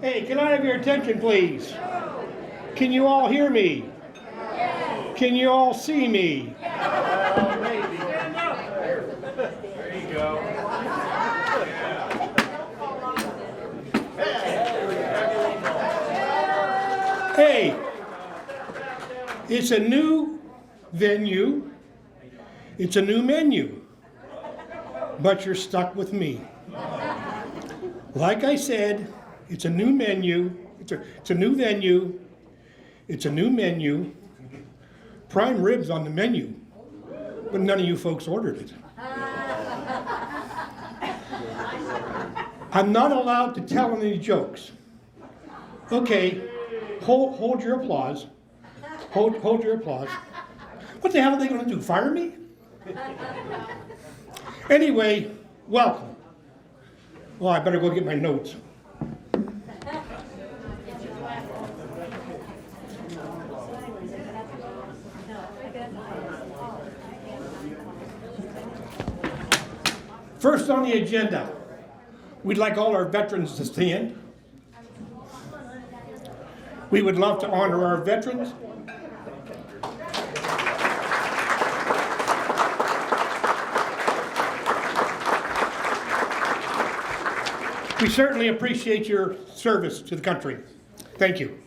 Hey, can I have your attention, please? Can you all hear me? Can you all see me? Maybe. There you go. Hey, it's a new venue. It's a new menu. But you're stuck with me. Like I said, it's a new menu. It's a new venue. It's a new menu. Prime ribs on the menu, but none of you folks ordered it. I'm not allowed to tell any jokes. Okay, hold your applause. Hold your applause. What the hell are they going to do? Fire me? Anyway, welcome. Well, I better go get my notes. First on the agenda, we'd like all our veterans to stand. We would love to honor our veterans. We certainly appreciate your service to the country. Thank you.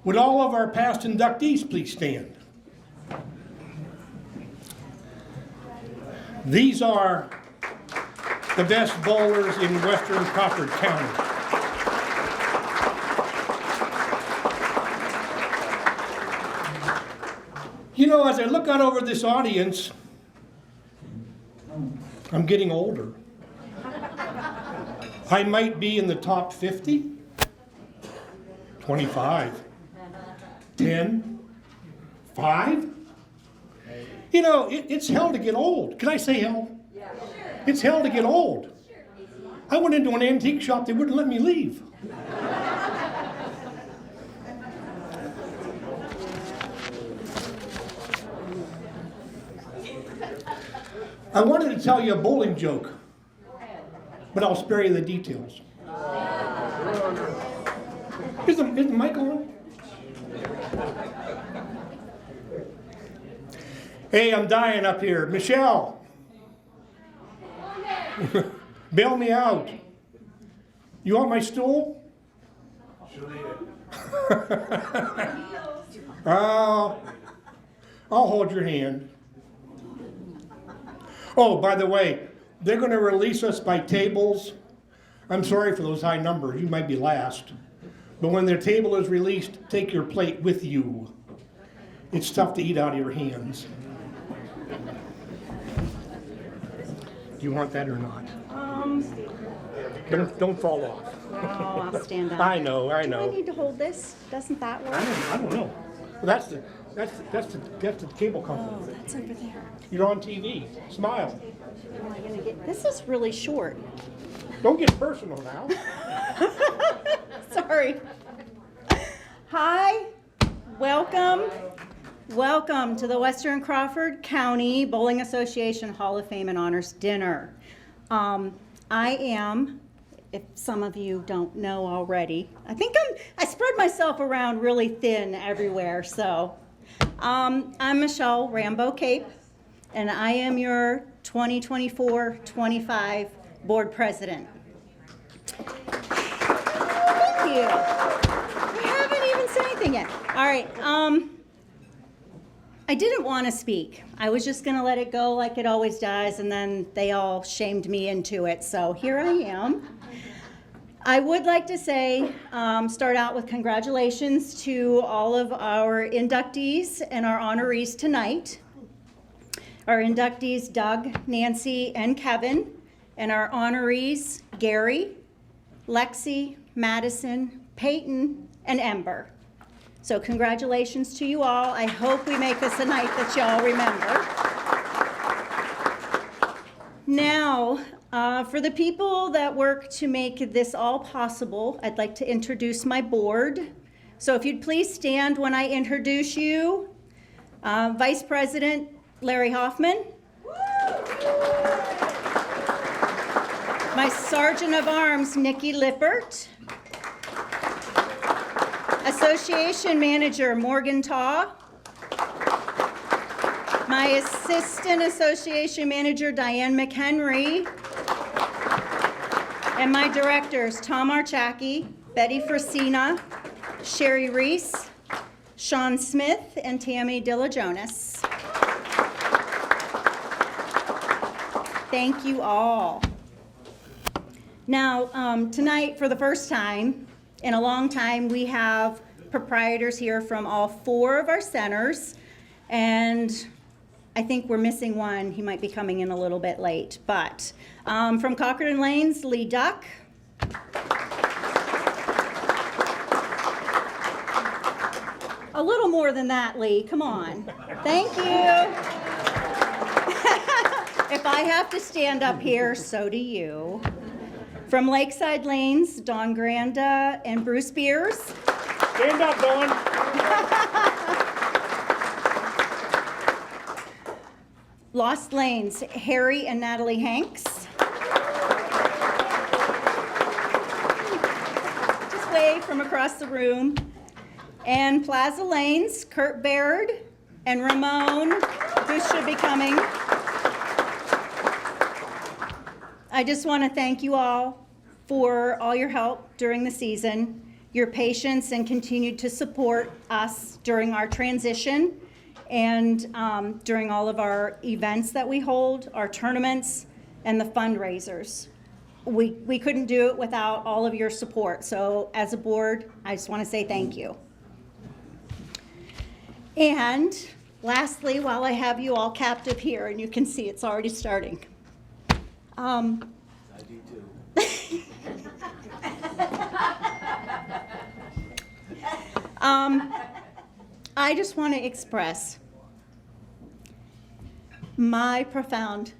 Would all of our past inductees please stand? These are the best bowlers in western Crawford County. You know, as I look out over this audience, I'm getting older. I might be in the top 50, 25, 10, 5. You know, it's hell to get old. Can I say hell? Yeah. It's hell to get old. I went into an antique shop, they wouldn't let me leave. I wanted to tell you a bowling joke, but I'll spare you the details. Is the mic on? Hey, I'm dying up here. Michelle. Bail me out. You want my stool? She'll need it. I'll hold your hand. Oh, by the way, they're going to release us by tables. I'm sorry for those high numbers. You might be last. But when their table is released, take your plate with you. It's tough to eat out of your hands. Do you want that or not? Don't fall off. Oh, I'll stand up. I know. Do I need to hold this? Doesn't that work? I don't know. Well, that's the cable company. Oh, that's over there. You're on TV. Smile. Am I gonna get? This is really short. Don't get personal now. Sorry. Hi, welcome to the Western Crawford County Bowling Association Hall of Fame and Honors Dinner. I am, if some of you don't know already, I spread myself around really thin everywhere, so I'm Michelle Rambo Cape, and I am your 2024-25 board president. Thank you. I haven't even said anything yet. All right. I didn't want to speak. I was just going to let it go like it always does, and then they all shamed me into it. So here I am. I would like to say, start out with congratulations to all of our inductees and our honorees tonight. Our inductees, Doug, Nancy, and Kevin, and our honorees, Gary, Lexi, Madison, Peyton, and Ember. So congratulations to you all. I hope we make this a night that y'all remember. Now, for the people that work to make this all possible, I'd like to introduce my board. So if you'd please stand when I introduce you. Vice President Larry Hoffman. My Sergeant of Arms, Nikki Lippert. Association Manager Morgan Taw. My Assistant Association Manager Diane McHenry. And my directors Tom Archacki, Betty Frasina, Sherry Reese, Sean Smith, and Tammy Dillajonas. Thank you all. Now, tonight, for the first time in a long time, we have proprietors here from all 4 of our centers, and I think we're missing one. He might be coming in a little bit late, but from Concord and Lanes, Lee Duck. A little more than that, Lee, come on. Thank you. If I have to stand up here, so do you. From Lakeside Lanes, Don Granda and Bruce Beers. Stand up, Dawn. Lost Lanes, Harry and Natalie Hanks. Just wave from across the room. And Plaza Lanes, Kurt Baird and Ramon, who should be coming. I just want to thank you all for all your help during the season, your patience and continued to support us during our transition and during all of our events that we hold, our tournaments, and the fundraisers. We couldn't do it without all of your support. So as a board, I just want to say thank you. And lastly, while I have you all captive here, and you can see it's already starting. I do too. I just want to express my profound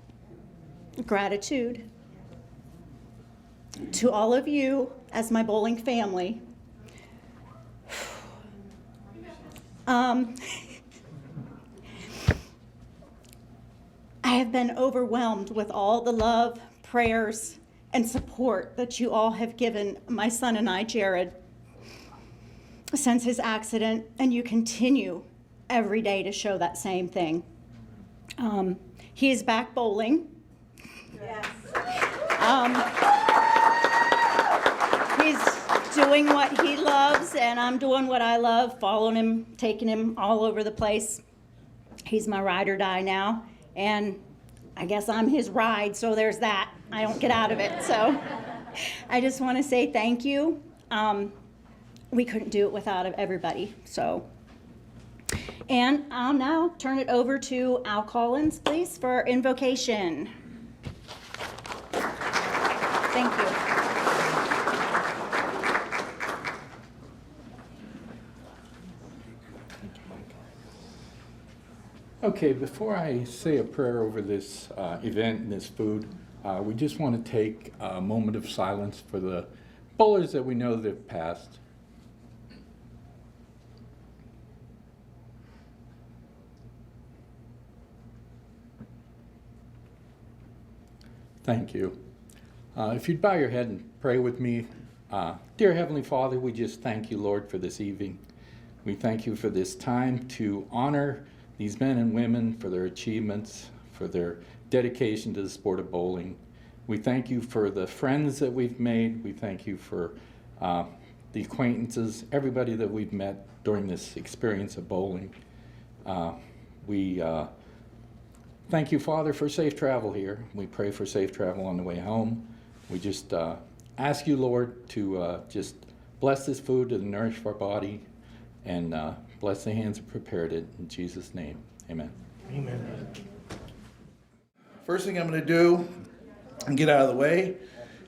gratitude to all of you as my bowling family. I have been overwhelmed with all the love, prayers, and support that you all have given my son and I, Jared, since his accident, and you continue every day to show that same thing. He is back bowling. Yes. He's doing what he loves, and I'm doing what I love, following him, taking him all over the place. He's my ride or die now, and I guess I'm his ride, so there's that. I don't get out of it. So I just want to say thank you. We couldn't do it without everybody. So, and I'll now turn it over to Al Collins, please, for invocation. Thank you. Okay, before I say a prayer over this event and this food, we just want to take a moment of silence for the bowlers that we know that have passed. Thank you. If you'd bow your head and pray with me. Dear Heavenly Father, we just thank you, Lord, for this evening. We thank you for this time to honor these men and women for their achievements, for their dedication to the sport of bowling. We thank you for the friends that we've made. We thank you for the acquaintances, everybody that we've met during this experience of bowling. We thank you, Father, for safe travel here. We pray for safe travel on the way home. We just ask you, Lord, to just bless this food to nourish our body and bless the hands that prepared it. In Jesus' name, amen. Amen. First thing I'm going to do and get out of the way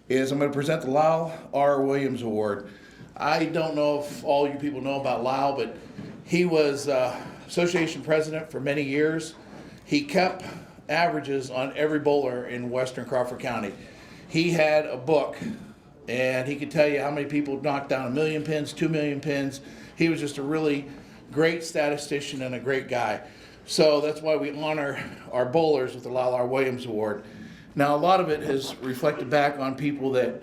is I'm going to present the Lyle R. Williams Award. I don't know if all you people know about Lyle, but he was association president for many years. He kept averages on every bowler in western Crawford County. He had a book, and he could tell you how many people knocked down 1 million pins, 2 million pins. He was just a really great statistician and a great guy. So that's why we honor our bowlers with the Lyle R. Williams Award. Now, a lot of it has reflected back on people that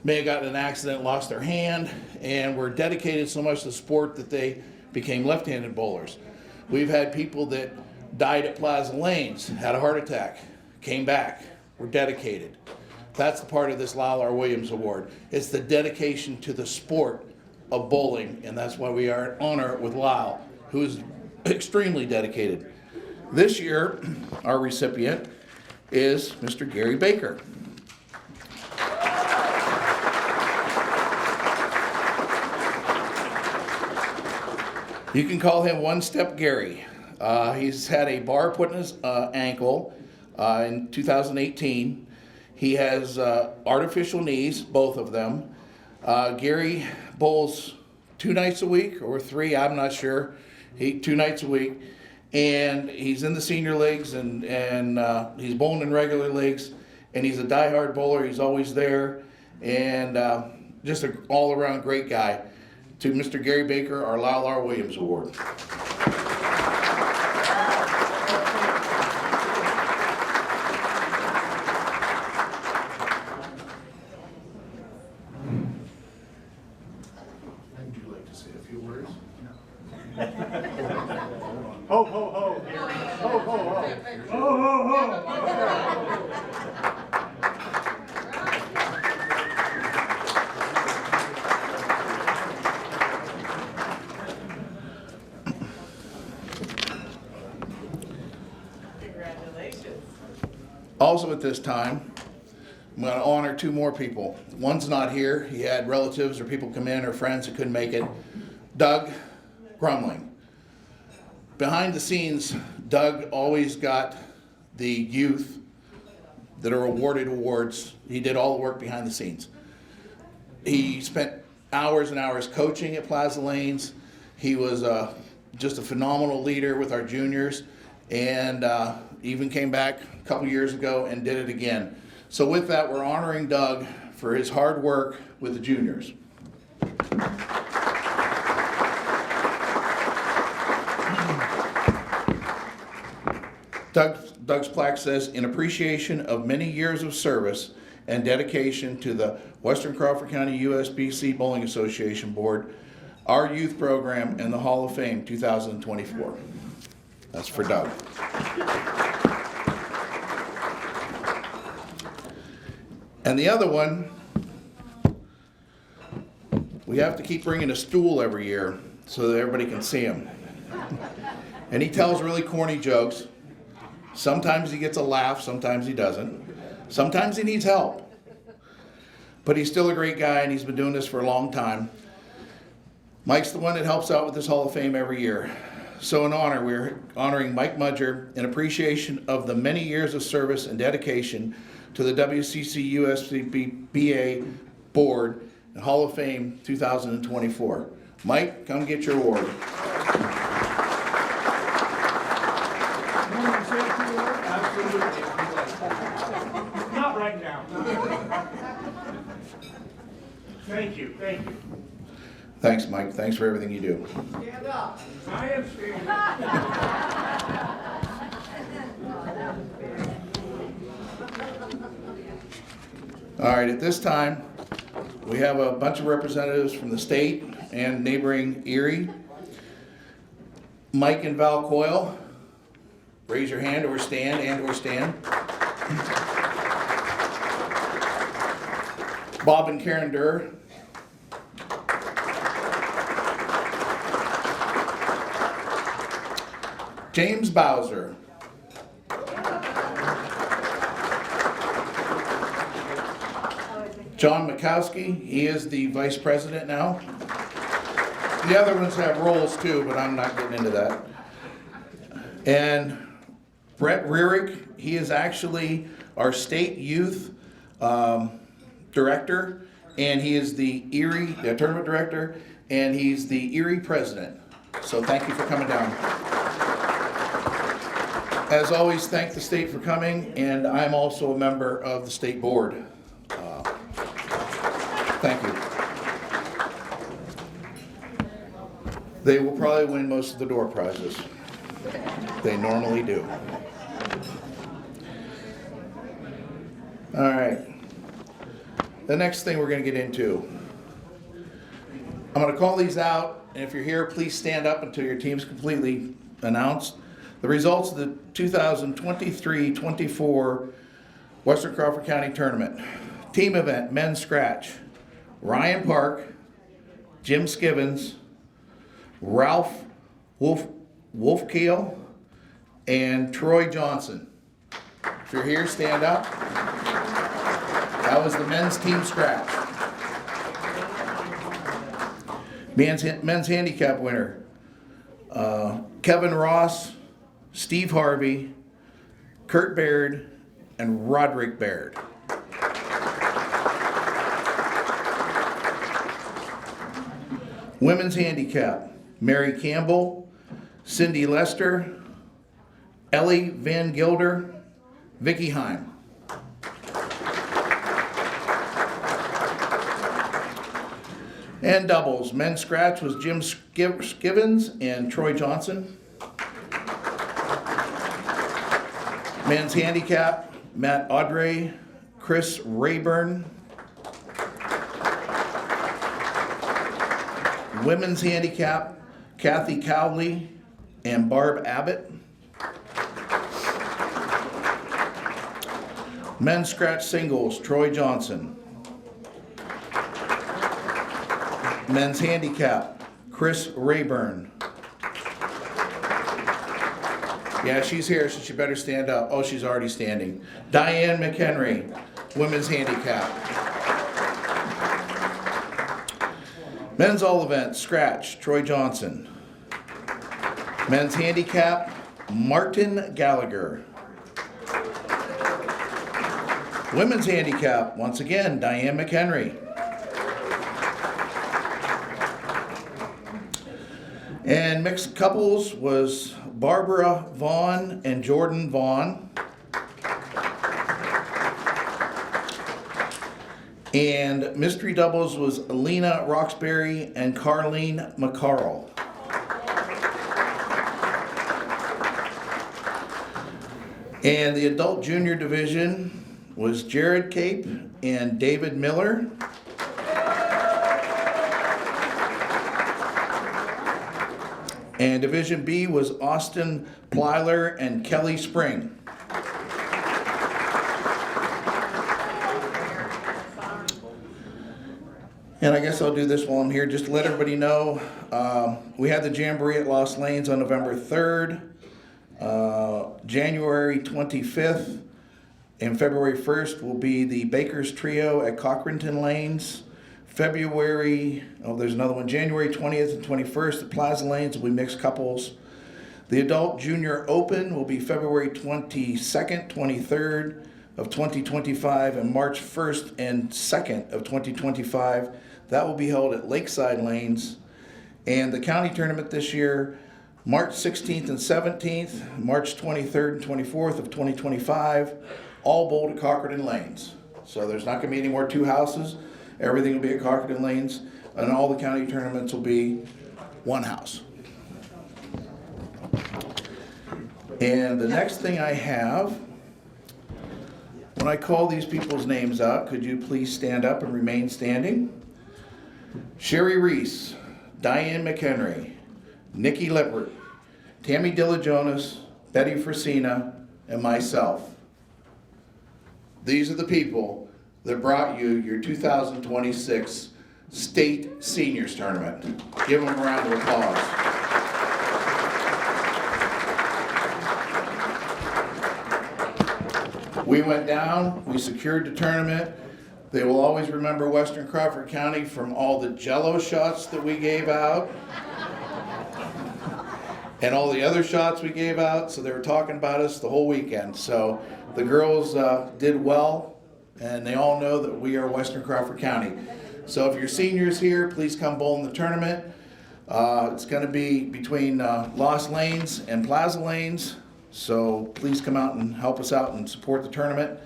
may have gotten in an accident, lost their hand, and were dedicated so much to the sport that they became left-handed bowlers. We've had people that died at Plaza Lanes, had a heart attack, came back, were dedicated. That's the part of this Lyle R. Williams Award. It's the dedication to the sport of bowling, and that's why we are in honor with Lyle, who is extremely dedicated. This year, our recipient is Mr. Gary Baker. You can call him One Step Gary. He's had a bar put in his ankle in 2018. He has artificial knees, both of them. Gary bowls 2 nights a week, or 3, I'm not sure. 2 nights a week. And he's in the senior leagues, and he's bowling in regular leagues. And he's a diehard bowler. He's always there. And just an all-around great guy. To Mr. Gary Baker, our Lyle R. Williams Award. Would you like to say a few words? Ho, ho, ho. Ho, ho, ho. Ho, ho, ho. Also at this time, I'm going to honor 2 more people. One's not here. He had relatives or people come in or friends that couldn't make it. Doug Grumling. Behind the scenes, Doug always got the youth that are awarded awards. He did all the work behind the scenes. He spent hours and hours coaching at Plaza Lanes. He was just a phenomenal leader with our juniors, and even came back a couple years ago and did it again. So with that, we're honoring Doug for his hard work with the juniors. Doug's plaque says, in appreciation of many years of service and dedication to the Western Crawford County USBC Bowling Association Board, our youth program, and the Hall of Fame 2024. That's for Doug. And the other one, we have to keep bringing a stool every year so that everybody can see him. And he tells really corny jokes. Sometimes he gets a laugh, sometimes he doesn't. Sometimes he needs help. But he's still a great guy, and he's been doing this for a long time. Mike's the one that helps out with this Hall of Fame every year. So in honor, we're honoring Mike Mudger in appreciation of the many years of service and dedication to the WCCUSBCBA Board and Hall of Fame 2024. Mike, come get your award. Not right now. Thank you, thank you. Thanks, Mike. Thanks for everything you do. Stand up. I am standing. All right, at this time, we have a bunch of representatives from the state and neighboring Erie. Mike and Val Coyle, raise your hand or stand Bob and Karen Durr. James Bowser. John Mikowski, he is the vice president now. The other ones have roles too, but I'm not getting into that. And Brett Rearick, he is actually our state youth director, and he is the Erie tournament director, and he's the Erie president. So thank you for coming down. As always, thank the state for coming, and I'm also a member of the state board. Thank you. They will probably win most of the door prizes. They normally do. All right. the next thing we're going to get into. I'm going to call these out, and if you're here, please stand up until your team's completely announced. The results of the 2023-24 Western Crawford County Tournament. Team event, men's scratch. Ryan Park, Jim Skivens, Ralph Wolfkeel, and Troy Johnson. If you're here, stand up. That was the men's team scratch. Men's handicap winner, Kevin Ross, Steve Harvey, Kurt Baird, and Roderick Baird. Women's handicap, Mary Campbell, Cindy Lester, Ellie Van Gilder, Vicky Heim. And doubles, men's scratch was Jim Skivens and Troy Johnson. Men's handicap, Matt Audrey, Chris Rayburn. Women's handicap, Kathy Cowley and Barb Abbott. Men's scratch singles, Troy Johnson. Men's handicap, Chris Rayburn. Yeah, she's here, so she better stand up. Oh, she's already standing. Diane McHenry, women's handicap. Men's all event, scratch, Troy Johnson. Men's handicap, Martin Gallagher. Women's handicap, once again, Diane McHenry. And mixed couples was Barbara Vaughn and Jordan Vaughn. And mystery doubles was Alina Roxbury and Carlene McCarl. And the adult junior division was Jared Cape and David Miller. And Division B was Austin Plyler and Kelly Spring. And I guess I'll do this while I'm here, just to let everybody know. We had the Jamboree at Lost Lanes on November 3rd, January 25th, and February 1st will be the Baker's Trio at Cochranton Lanes. January 20th and 21st at Plaza Lanes will be mixed couples. The Adult Junior Open will be February 22nd, 23rd of 2025 and March 1st and 2nd of 2025. That will be held at Lakeside Lanes. And the county tournament this year, March 16th and 17th, March 23rd and 24th of 2025, all bowled at Cochranton Lanes. So there's not going to be any more two houses. Everything will be at Cochranton Lanes, and all the county tournaments will be one house. And the next thing I have, when I call these people's names out, could you please stand up and remain standing? Sherry Reese, Diane McHenry, Nikki Lippert, Tammy Dillajonas, Betty Frasina, and myself. These are the people that brought you your 2026 State Seniors Tournament. Give them a round of applause. We went down, we secured the tournament. They will always remember Western Crawford County from all the Jell-O shots that we gave out and all the other shots we gave out, so they were talking about us the whole weekend. So the girls did well. And they all know that we are Western Crawford County. So if you're seniors here, please come bowl in the tournament. It's going to be between Lost Lanes and Plaza Lanes. So please come out and help us out and support the tournament.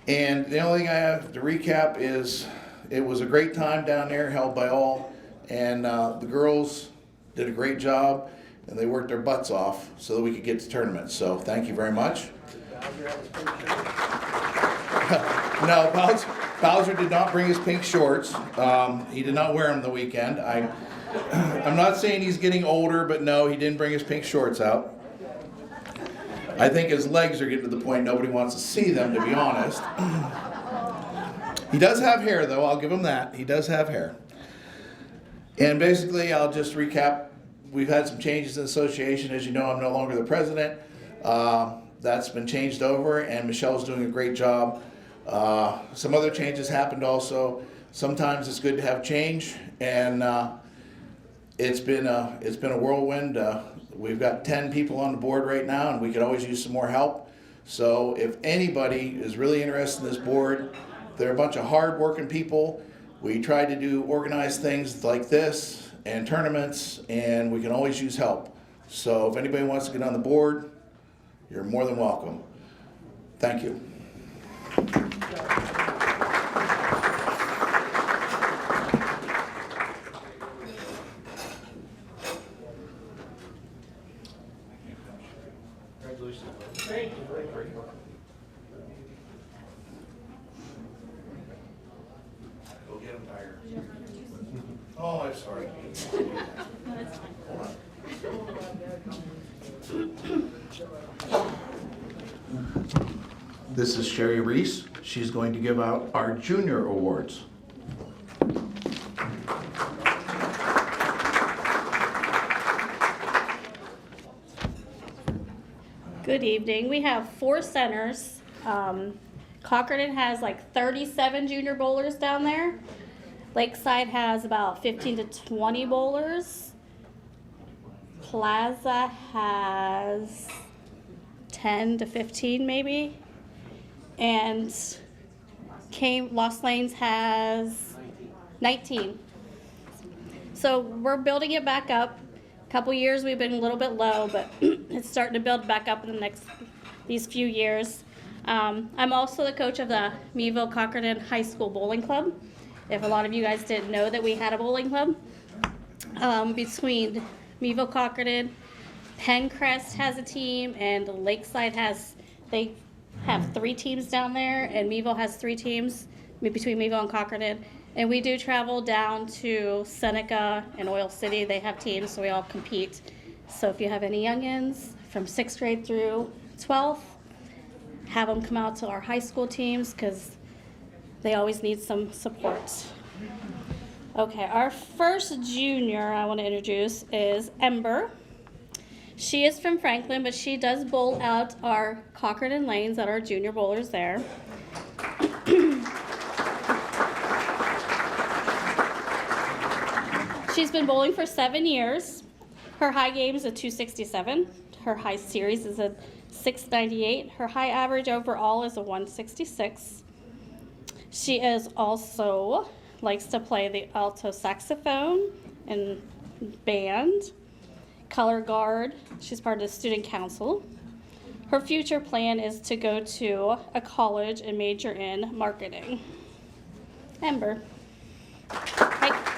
And the only thing I have to recap is it was a great time down there, held by all. And the girls did a great job, and they worked their butts off so that we could get to the tournament. So thank you very much. No, Bowser did not bring his pink shorts. He did not wear them the weekend. I'm not saying he's getting older, but no, he didn't bring his pink shorts out. I think his legs are getting to the point nobody wants to see them, to be honest. He does have hair, though. I'll give him that. He does have hair. And basically, I'll just recap. We've had some changes in the association. As you know, I'm no longer the president. That's been changed over, and Michelle's doing a great job. Some other changes happened also. Sometimes it's good to have change, and it's been a whirlwind. We've got 10 people on the board right now, and we could always use some more help. So if anybody is really interested in this board, they're a bunch of hard-working people. We try to do organized things like this and tournaments, and we can always use help. So if anybody wants to get on the board, you're more than welcome. Thank you. Go get him, Tiger. Oh, I'm sorry. This is Sherry Reese. She's going to give out our junior awards. Good evening. We have 4 centers. Cockerton has like 37 junior bowlers down there. Lakeside has about 15 to 20 bowlers. Plaza has 10 to 15 maybe. And Lost Lanes has 19. So we're building it back up. Couple years we've been a little bit low, but it's starting to build back up in these few years. I'm also the coach of the Meadville Cockerton High School Bowling Club. If a lot of you guys didn't know that we had a bowling club. Between Meadville Cockerton, Pencrest has a team, and Lakeside they have 3 teams down there, and Meadville has 3 teams between Meadville and Cockerton. And we do travel down to Seneca and Oil City. They have teams, so we all compete. So if you have any youngins from 6th grade through 12th, have them come out to our high school teams because they always need some support. Okay, our first junior I want to introduce is Ember. She is from Franklin, but she does bowl out our Cockerton lanes at our junior bowlers there. She's been bowling for 7 years. Her high game is a 267. Her high series is a 698. Her high average overall is a 166. She is also likes to play the alto saxophone and band, color guard. She's part of the student council. Her future plan is to go to a college and major in marketing. Ember. Hi.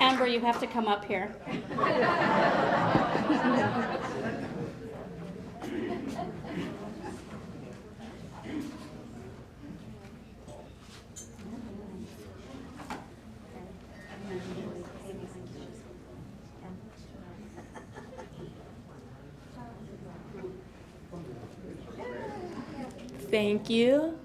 Amber, you have to come up here. Thank you.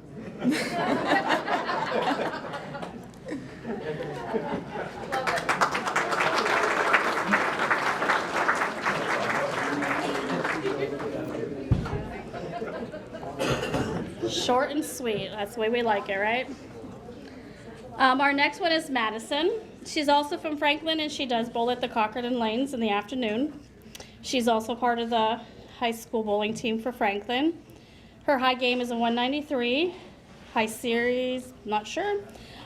Short and sweet. That's the way we like it, right? Our next one is Madison. She's also from Franklin, and she does bowl at the Cockerton Lanes in the afternoon. She's also part of the high school bowling team for Franklin. Her high game is a 193. High series, not sure.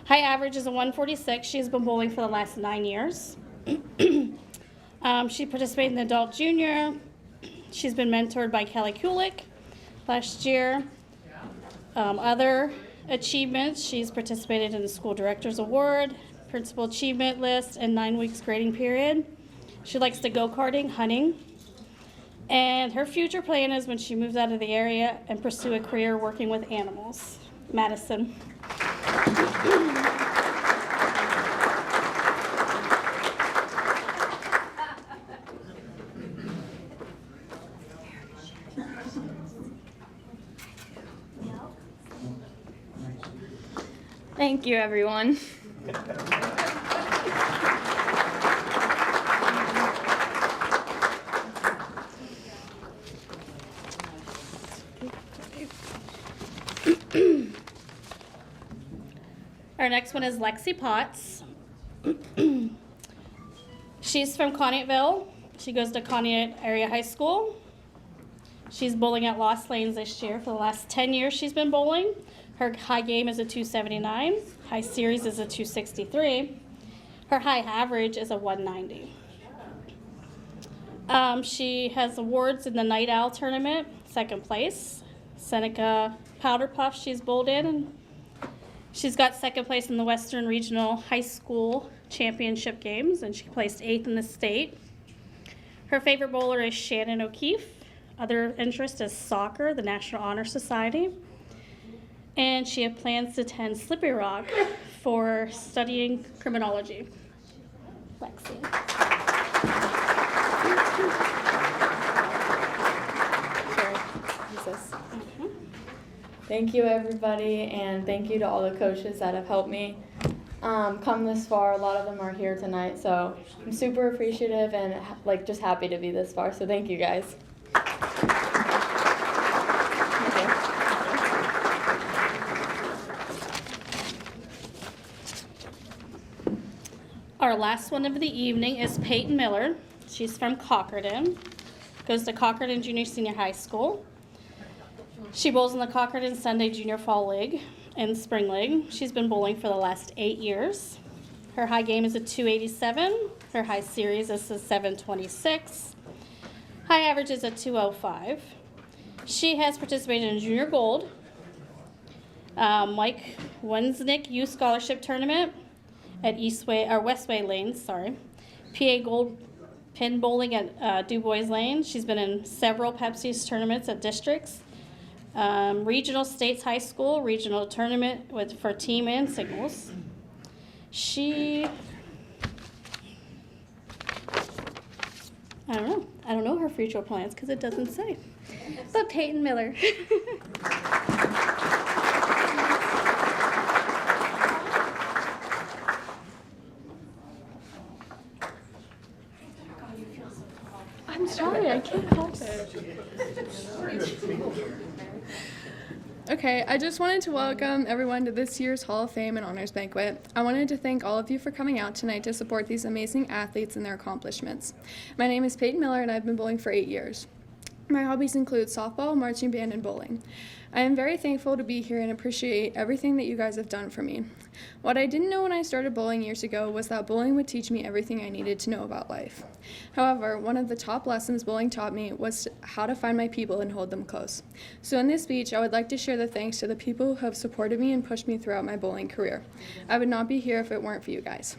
High average is a 146. She's been bowling for the last 9 years. She participated in the adult junior. She's been mentored by Kelly Kulik last year. Other achievements, she's participated in the School Director's Award, Principal Achievement List, and 9 weeks grading period. She likes to go-karting, hunting. And her future plan is when she moves out of the area and pursue a career working with animals. Madison. Thank you, everyone. Our next one is Lexi Potts. She's from Conneautville. She goes to Conneaut Area High School. She's bowling at Lost Lanes this year. For the last 10 years she's been bowling. Her high game is a 279. High series is a 263. Her high average is a 190. She has awards in the Night Owl tournament, second place. Seneca Powder Puff she's bowled in, and she's got second place in the Western Regional High School Championship games, and she placed 8th in the state. Her favorite bowler is Shannon O'Keefe. Other interest is soccer, the National Honor Society. And she had plans to attend Slippery Rock for studying criminology. Lexi. Thank you, everybody, and thank you to all the coaches that have helped me come this far. A lot of them are here tonight, so I'm super appreciative and just happy to be this far. So thank you, guys. Our last one of the evening is Peyton Miller. She's from Cockerton. Goes to Cockerton Junior Senior High School. She bowls in the Cockerton Sunday Junior Fall League and Spring League. She's been bowling for the last 8 years. Her high game is a 287. Her high series is a 726. High average is a 205. She has participated in Junior Gold, Mike Wensnick Youth Scholarship Tournament at Westway Lanes, PA Gold Pin Bowling at Du Bois Lane. She's been in several Pepsi's tournaments at districts. Regional States High School regional tournament for team and singles. I don't know her future plans because it doesn't say. But Peyton Miller. I'm sorry, I can't help it. Okay, I just wanted to welcome everyone to this year's Hall of Fame and Honors Banquet. I wanted to thank all of you for coming out tonight to support these amazing athletes and their accomplishments. My name is Peyton Miller and I've been bowling for 8 years. My hobbies include softball, marching band, and bowling. I am very thankful to be here and appreciate everything that you guys have done for me. What I didn't know when I started bowling years ago was that bowling would teach me everything I needed to know about life. However, one of the top lessons bowling taught me was how to find my people and hold them close. So in this speech, I would like to share the thanks to the people who have supported me and pushed me throughout my bowling career. I would not be here if it weren't for you guys.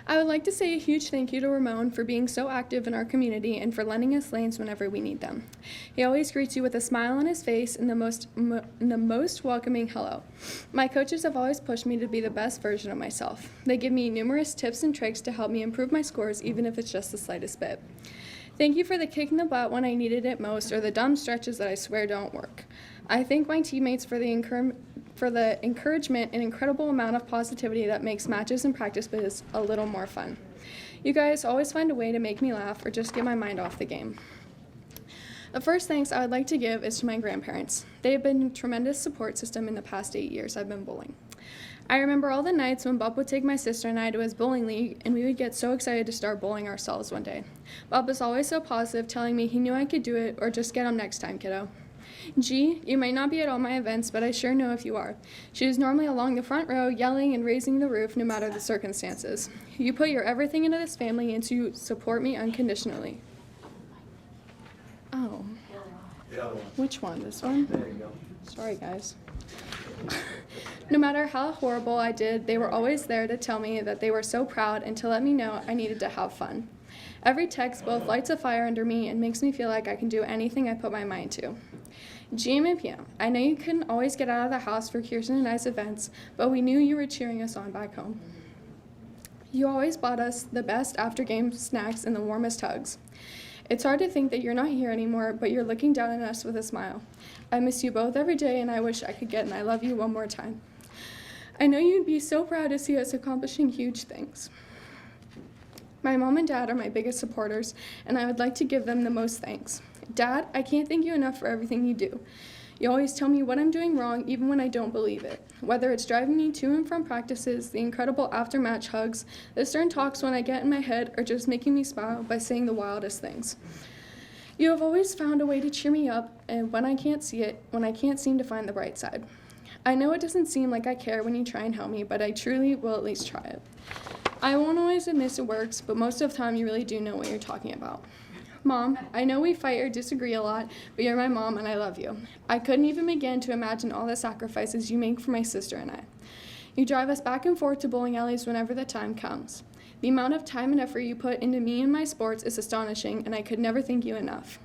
I would like to say a huge thank you to Ramon for being so active in our community and for lending us lanes whenever we need them. He always greets you with a smile on his face and the most welcoming hello. My coaches have always pushed me to be the best version of myself. They give me numerous tips and tricks to help me improve my scores, even if it's just the slightest bit. Thank you for the kick in the butt when I needed it most, or the dumb stretches that I swear don't work. I thank my teammates for the encouragement and incredible amount of positivity that makes matches and practices a little more fun. You guys always find a way to make me laugh or just get my mind off the game. The first thanks I would like to give is to my grandparents. They have been a tremendous support system in the past 8 years I've been bowling. I remember all the nights when Bob would take my sister and I to his bowling league, and we would get so excited to start bowling ourselves one day. Bob was always so positive, telling me he knew I could do it, or just get him next time, kiddo. G, you might not be at all my events, but I sure know if you are. She is normally along the front row, yelling and raising the roof no matter the circumstances. You put your everything into this family and you support me unconditionally. Oh. Which one? This one? There you go. Sorry, guys. No matter how horrible I did, they were always there to tell me that they were so proud and to let me know I needed to have fun. Every text both lights a fire under me and makes me feel like I can do anything I put my mind to. GM and PM, I know you couldn't always get out of the house for Kirsten and I's events, but we knew you were cheering us on back home. You always bought us the best after-game snacks and the warmest hugs. It's hard to think that you're not here anymore, but you're looking down at us with a smile. I miss you both every day, and I wish I could get an I love you one more time. I know you'd be so proud to see us accomplishing huge things. My mom and dad are my biggest supporters, and I would like to give them the most thanks. Dad, I can't thank you enough for everything you do. You always tell me what I'm doing wrong, even when I don't believe it. Whether it's driving me to and from practices, the incredible after-match hugs, the stern talks when I get in my head, or just making me smile by saying the wildest things. You have always found a way to cheer me up, and when I can't see it, when I can't seem to find the bright side. I know it doesn't seem like I care when you try and help me, but I truly will at least try it. I won't always admit it works, but most of the time you really do know what you're talking about. Mom, I know we fight or disagree a lot, but you're my mom and I love you. I couldn't even begin to imagine all the sacrifices you make for my sister and I. You drive us back and forth to bowling alleys whenever the time comes. The amount of time and effort you put into me and my sports is astonishing, and I could never thank you enough.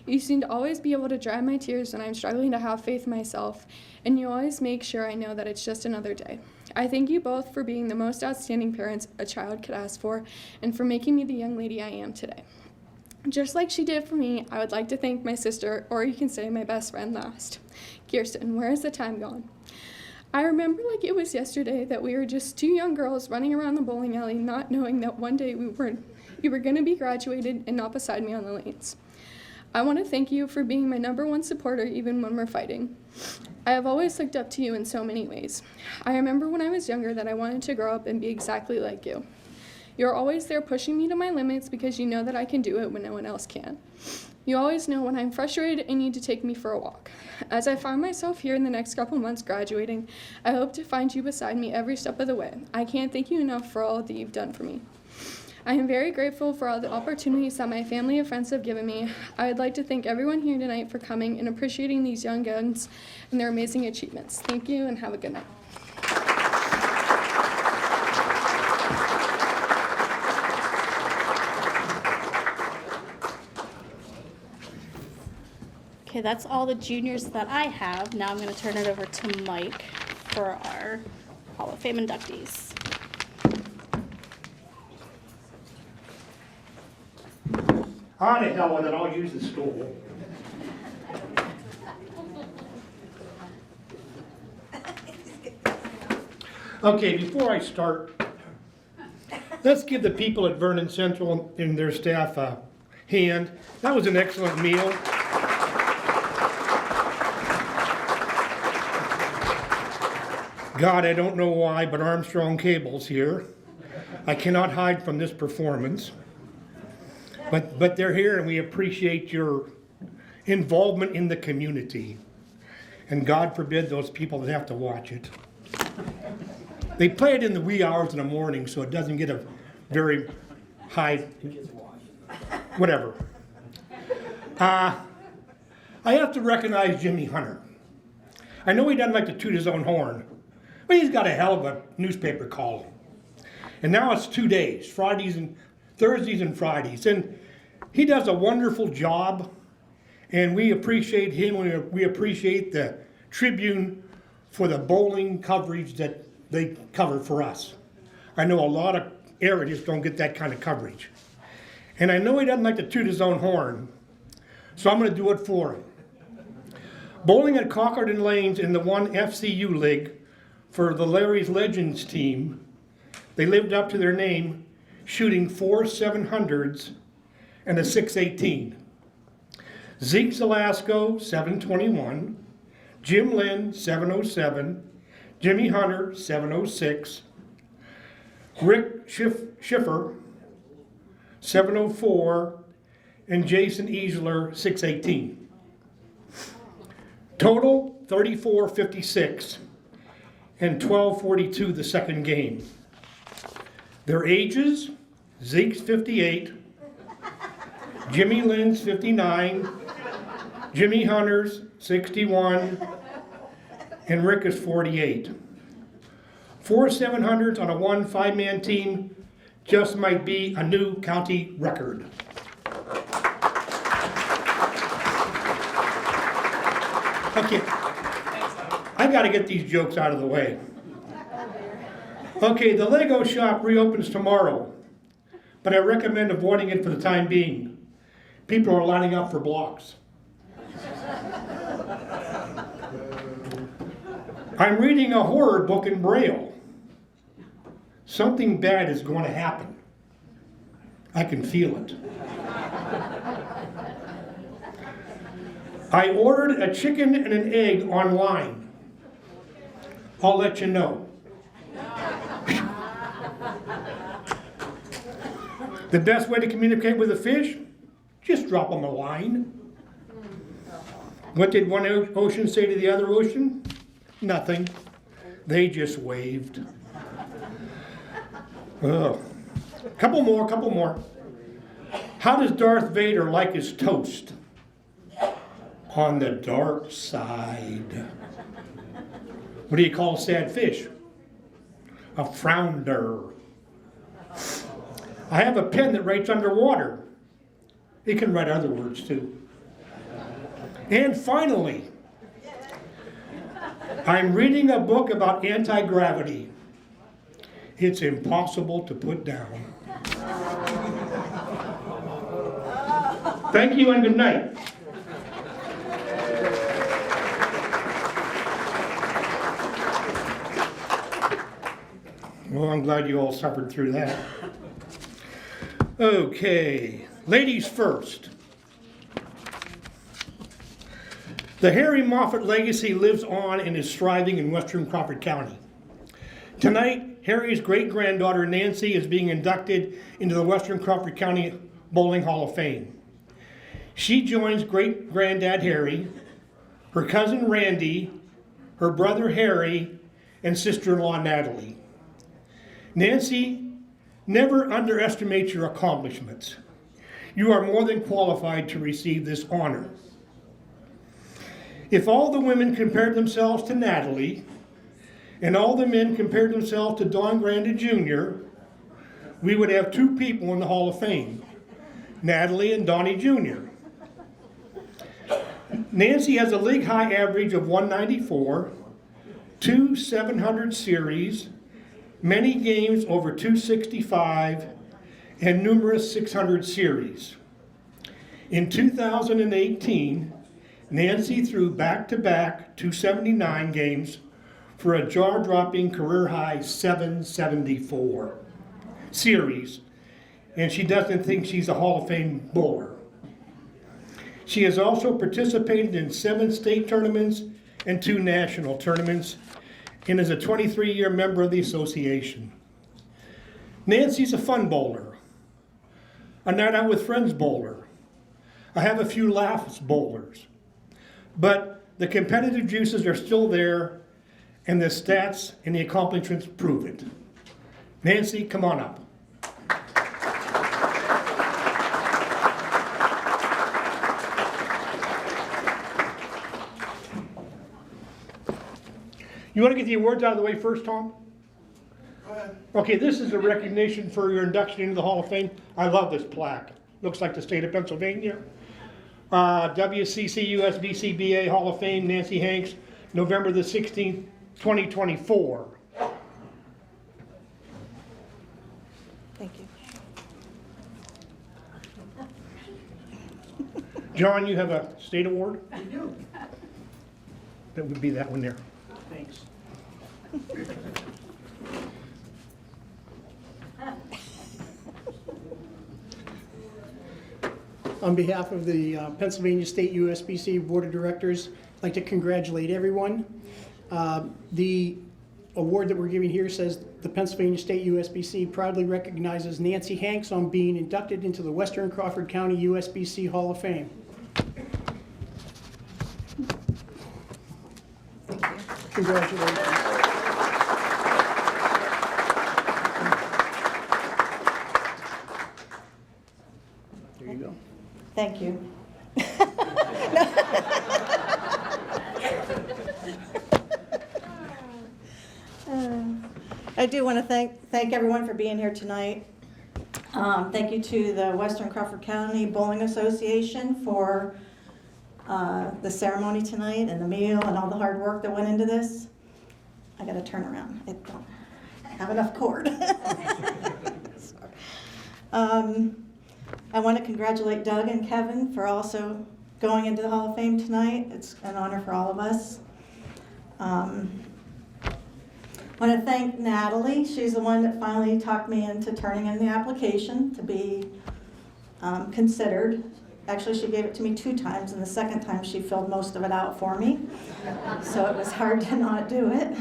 You seem to always be able to dry my tears when I'm struggling to have faith in myself, and you always make sure I know that it's just another day. I thank you both for being the most outstanding parents a child could ask for, and for making me the young lady I am today. Just like she did for me, I would like to thank my sister, or you can say my best friend last. Kirsten, where has the time gone? I remember like it was yesterday that we were just two young girls running around the bowling alley, not knowing that one day you were going to be graduated and not beside me on the lanes. I want to thank you for being my #1 supporter even when we're fighting. I have always looked up to you in so many ways. I remember when I was younger that I wanted to grow up and be exactly like you. You're always there pushing me to my limits because you know that I can do it when no one else can. You always know when I'm frustrated and need to take me for a walk. As I find myself here in the next couple months graduating, I hope to find you beside me every step of the way. I can't thank you enough for all that you've done for me. I am very grateful for all the opportunities that my family and friends have given me. I would like to thank everyone here tonight for coming and appreciating these young guns and their amazing achievements. Thank you and have a good night. Okay, that's all the juniors that I have. Now I'm going to turn it over to Mike for our Hall of Fame inductees. Ah, to hell with it, I'll use the stool. Okay, before I start, let's give the people at Vernon Central and their staff a hand. That was an excellent meal. God, I don't know why, but Armstrong Cable's here. I cannot hide from this performance. But they're here, and we appreciate your involvement in the community. And God forbid those people that have to watch it. They play it in the wee hours in the morning, so it doesn't get a very high, whatever. I have to recognize Jimmy Hunter. I know he doesn't like to toot his own horn, but he's got a hell of a newspaper column. And now it's 2 days, Thursdays and Fridays. And he does a wonderful job, and we appreciate him. We appreciate the Tribune for the bowling coverage that they cover for us. I know a lot of areas don't get that kind of coverage. And I know he doesn't like to toot his own horn, so I'm going to do it for him. Bowling at Crawford and Lanes in the 1 FCU League for the Larry's Legends team, they lived up to their name, shooting 4 700s and a 618. Zeke Zelasco, 721. Jim Lynn, 707. Jimmy Hunter, 706. Rick Schiffer, 704. And Jason Easler, 618. Total, 34.56 and 12.42 the second game. Their ages, Zeke's 58, Jimmy Lynn's 59, Jimmy Hunter's 61, and Rick is 48. 4 700s on a 1 5-man team, just might be a new county record. Okay, I gotta get these jokes out of the way. Okay, the Lego shop reopens tomorrow, but I recommend avoiding it for the time being. People are lining up for blocks. I'm reading a horror book in Braille. Something bad is going to happen. I can feel it. I ordered a chicken and an egg online. I'll let you know. The best way to communicate with a fish? Just drop them a line. What did one ocean say to the other ocean? Nothing. They just waved. Oh. Couple more. How does Darth Vader like his toast? On the dark side. What do you call a sad fish? A flounder. I have a pen that writes underwater. It can write other words too. And finally, I'm reading a book about anti-gravity. It's impossible to put down. Thank you and good night. Well, I'm glad you all suffered through that. Okay, ladies first. The Harry Moffat legacy lives on and is thriving in Western Crawford County. Tonight, Harry's great-granddaughter Nancy is being inducted into the Western Crawford County Bowling Hall of Fame. She joins great-granddad Harry, her cousin Randy, her brother Harry, and sister-in-law Natalie. Nancy, never underestimate your accomplishments. You are more than qualified to receive this honor. If all the women compared themselves to Natalie, and all the men compared themselves to Don Granda Jr., we would have two people in the Hall of Fame, Natalie and Donnie Jr. Nancy has a league high average of 194, 2 700 series, many games over 265, and numerous 600 series. In 2018, Nancy threw back-to-back 279 games for a jaw-dropping career-high 774 series, and she doesn't think she's a Hall of Fame bowler. She has also participated in 7 state tournaments and 2 national tournaments, and is a 23-year member of the association. Nancy's a fun bowler, a night out with friends bowler, I have a few laughs bowlers, but the competitive juices are still there, and the stats and the accomplishments prove it. Nancy, come on up. You want to get the awards out of the way first, Tom? Go ahead. Okay, this is a recognition for your induction into the Hall of Fame. I love this plaque. Looks like the state of Pennsylvania. WCCUSBCBA Hall of Fame, Nancy Hanks, November the 16th, 2024. Thank you. John, you have a state award? I do. That would be that one there. Thanks. On behalf of the Pennsylvania State USBC Board of Directors, I'd like to congratulate everyone. The award that we're giving here says the Pennsylvania State USBC proudly recognizes Nancy Hanks on being inducted into the Western Crawford County USBC Hall of Fame. Congratulations. There you go. Thank you. I do want to thank everyone for being here tonight. Thank you to the Western Crawford County Bowling Association for the ceremony tonight and the meal and all the hard work that went into this. I gotta turn around. I don't have enough cord. I want to congratulate Doug and Kevin for also going into the Hall of Fame tonight. It's an honor for all of us. I want to thank Natalie. She's the one that finally talked me into turning in the application to be considered. Actually, she gave it to me 2 times, and the second time she filled most of it out for me. So it was hard to not do it.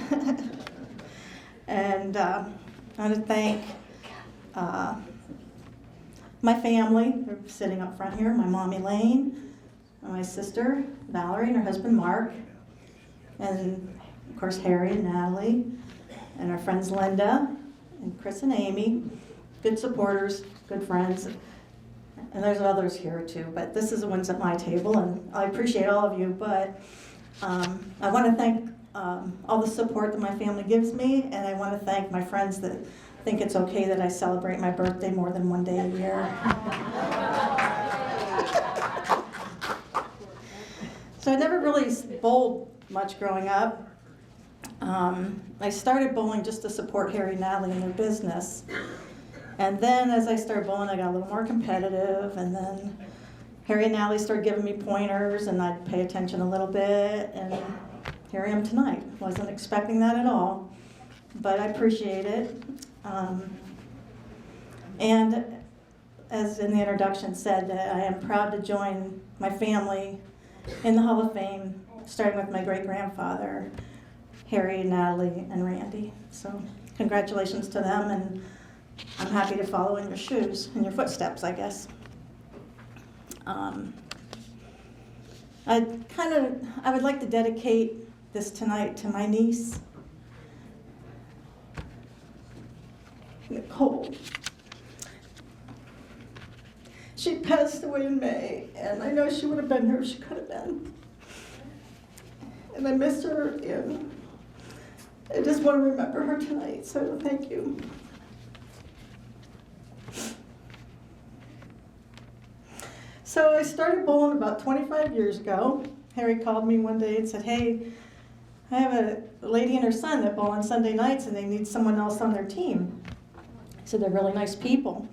And I want to thank my family. They're sitting up front here. My mom, Elaine, and my sister, Valerie, and her husband, Mark. And, of course, Harry and Natalie. And our friends, Linda and Chris and Amy. Good supporters, good friends. And there's others here, too. But this is the ones at my table, and I appreciate all of you. But I want to thank all the support that my family gives me, and I want to thank my friends that think it's okay that I celebrate my birthday more than one day a year. So I never really bowled much growing up. I started bowling just to support Harry and Natalie in their business. And then as I started bowling, I got a little more competitive, and then Harry and Natalie started giving me pointers, and I'd pay attention a little bit, and here I am tonight. Wasn't expecting that at all, but I appreciate it. And as in the introduction said, that I am proud to join my family in the Hall of Fame, starting with my great-grandfather, Harry, Natalie, and Randy. So congratulations to them, and I'm happy to follow in your shoes, in your footsteps, I guess. I would like to dedicate this tonight to my niece, Nicole. She passed away in May, and I know she would have been here if she could have been. And I miss her, and I just want to remember her tonight, so thank you. So I started bowling about 25 years ago. Harry called me one day and said, hey, I have a lady and her son that bowl on Sunday nights, and they need someone else on their team. He said, they're really nice people.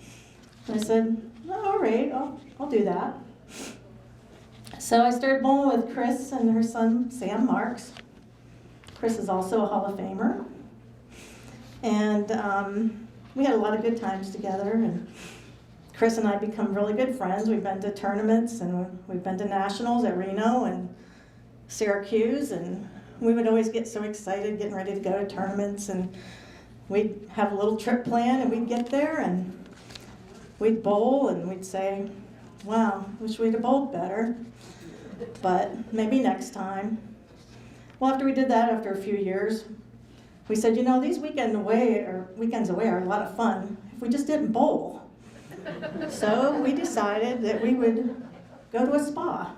And I said, oh, all right, I'll do that. So I started bowling with Chris and her son, Sam Marks. Chris is also a Hall of Famer. And we had a lot of good times together. And Chris and I become really good friends. We've been to tournaments, and we've been to nationals at Reno and Syracuse, and we would always get so excited getting ready to go to tournaments, and we'd have a little trip planned, and we'd get there, and we'd bowl, and we'd say, wow, wish we'd have bowled better, but maybe next time. Well, after we did that, after a few years, we said, you know, these weekends away are a lot of fun if we just didn't bowl. So we decided that we would go to a spa.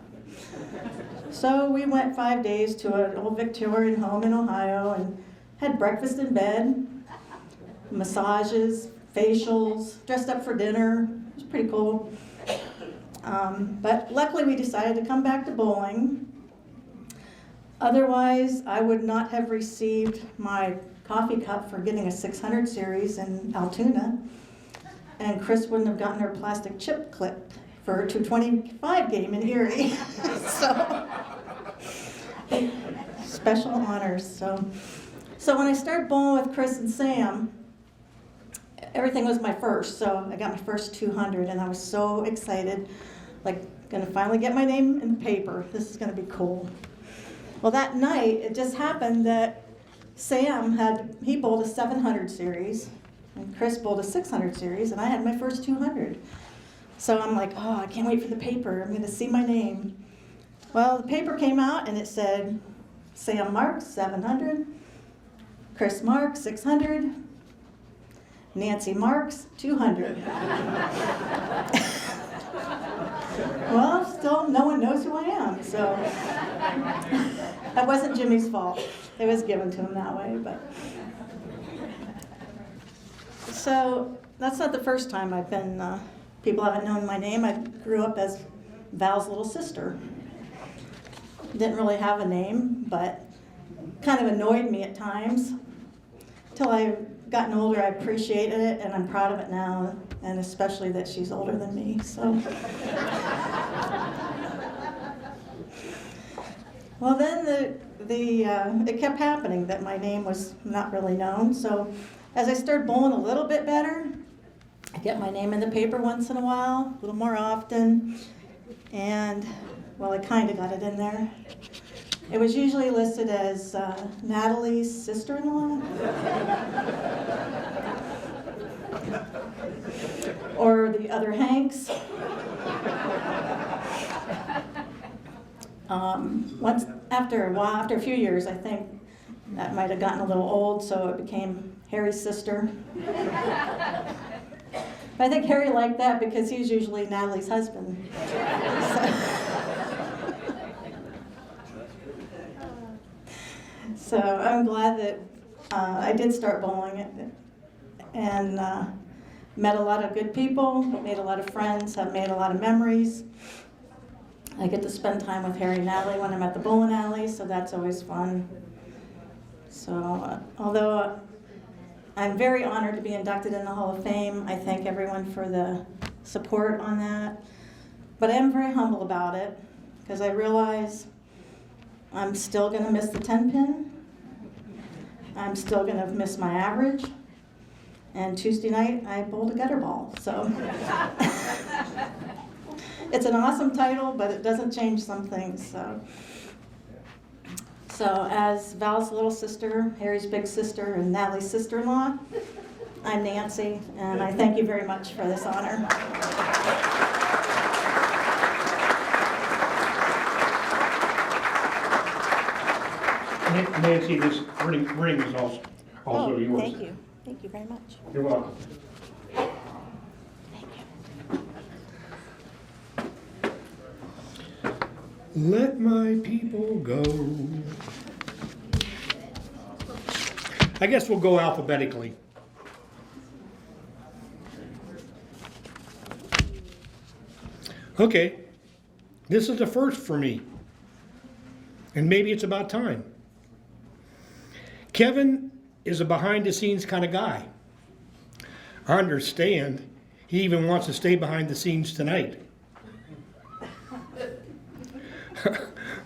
So we went 5 days to an old Victorian home in Ohio and had breakfast in bed, massages, facials, dressed up for dinner. It was pretty cool. But luckily we decided to come back to bowling. Otherwise, I would not have received my coffee cup for getting a 600 series in Altoona. And Chris wouldn't have gotten her plastic chip clip for her 225 game in Erie. So, special honors. So when I started bowling with Chris and Sam, everything was my first. So I got my first 200, and I was so excited, like, gonna finally get my name in the paper. This is gonna be cool. Well, that night, it just happened that Sam he bowled a 700 series, and Chris bowled a 600 series, and I had my first 200. So I'm like, oh, I can't wait for the paper. I'm gonna see my name. Well, the paper came out, and it said, Sam Marks, 700, Chris Marks, 600, Nancy Marks, 200. Well, still, no one knows who I am, so that wasn't Jimmy's fault. It was given to him that way, but. So that's not the first time I've been, people haven't known my name. I grew up as Val's little sister. Didn't really have a name, but kind of annoyed me at times. Till I've gotten older, I appreciated it, and I'm proud of it now, and especially that she's older than me, so. Well, then it kept happening that my name was not really known, so as I started bowling a little bit better, I get my name in the paper once in a while, a little more often, and, well, I kind of got it in there. It was usually listed as Natalie's sister-in-law. Or the other Hanks. Once, after a few years, I think that might have gotten a little old, so it became Harry's sister. I think Harry liked that because he was usually Natalie's husband. So I'm glad that I did start bowling and met a lot of good people, made a lot of friends, have made a lot of memories. I get to spend time with Harry and Natalie when I'm at the bowling alley, so that's always fun. So although I'm very honored to be inducted in the Hall of Fame, I thank everyone for the support on that. But I am very humble about it because I realize I'm still going to miss the 10-pin. I'm still going to miss my average. And Tuesday night, I bowled a gutter ball. So it's an awesome title, but it doesn't change some things. So as Val's little sister, Harry's big sister, and Natalie's sister-in-law, I'm Nancy, and I thank you very much for this honor. Nancy, this ring is also yours. Thank you. Thank you very much. You're welcome. Let my people go. I guess we'll go alphabetically. Okay, this is a first for me, and maybe it's about time. Kevin is a behind-the-scenes kind of guy. I understand he even wants to stay behind the scenes tonight.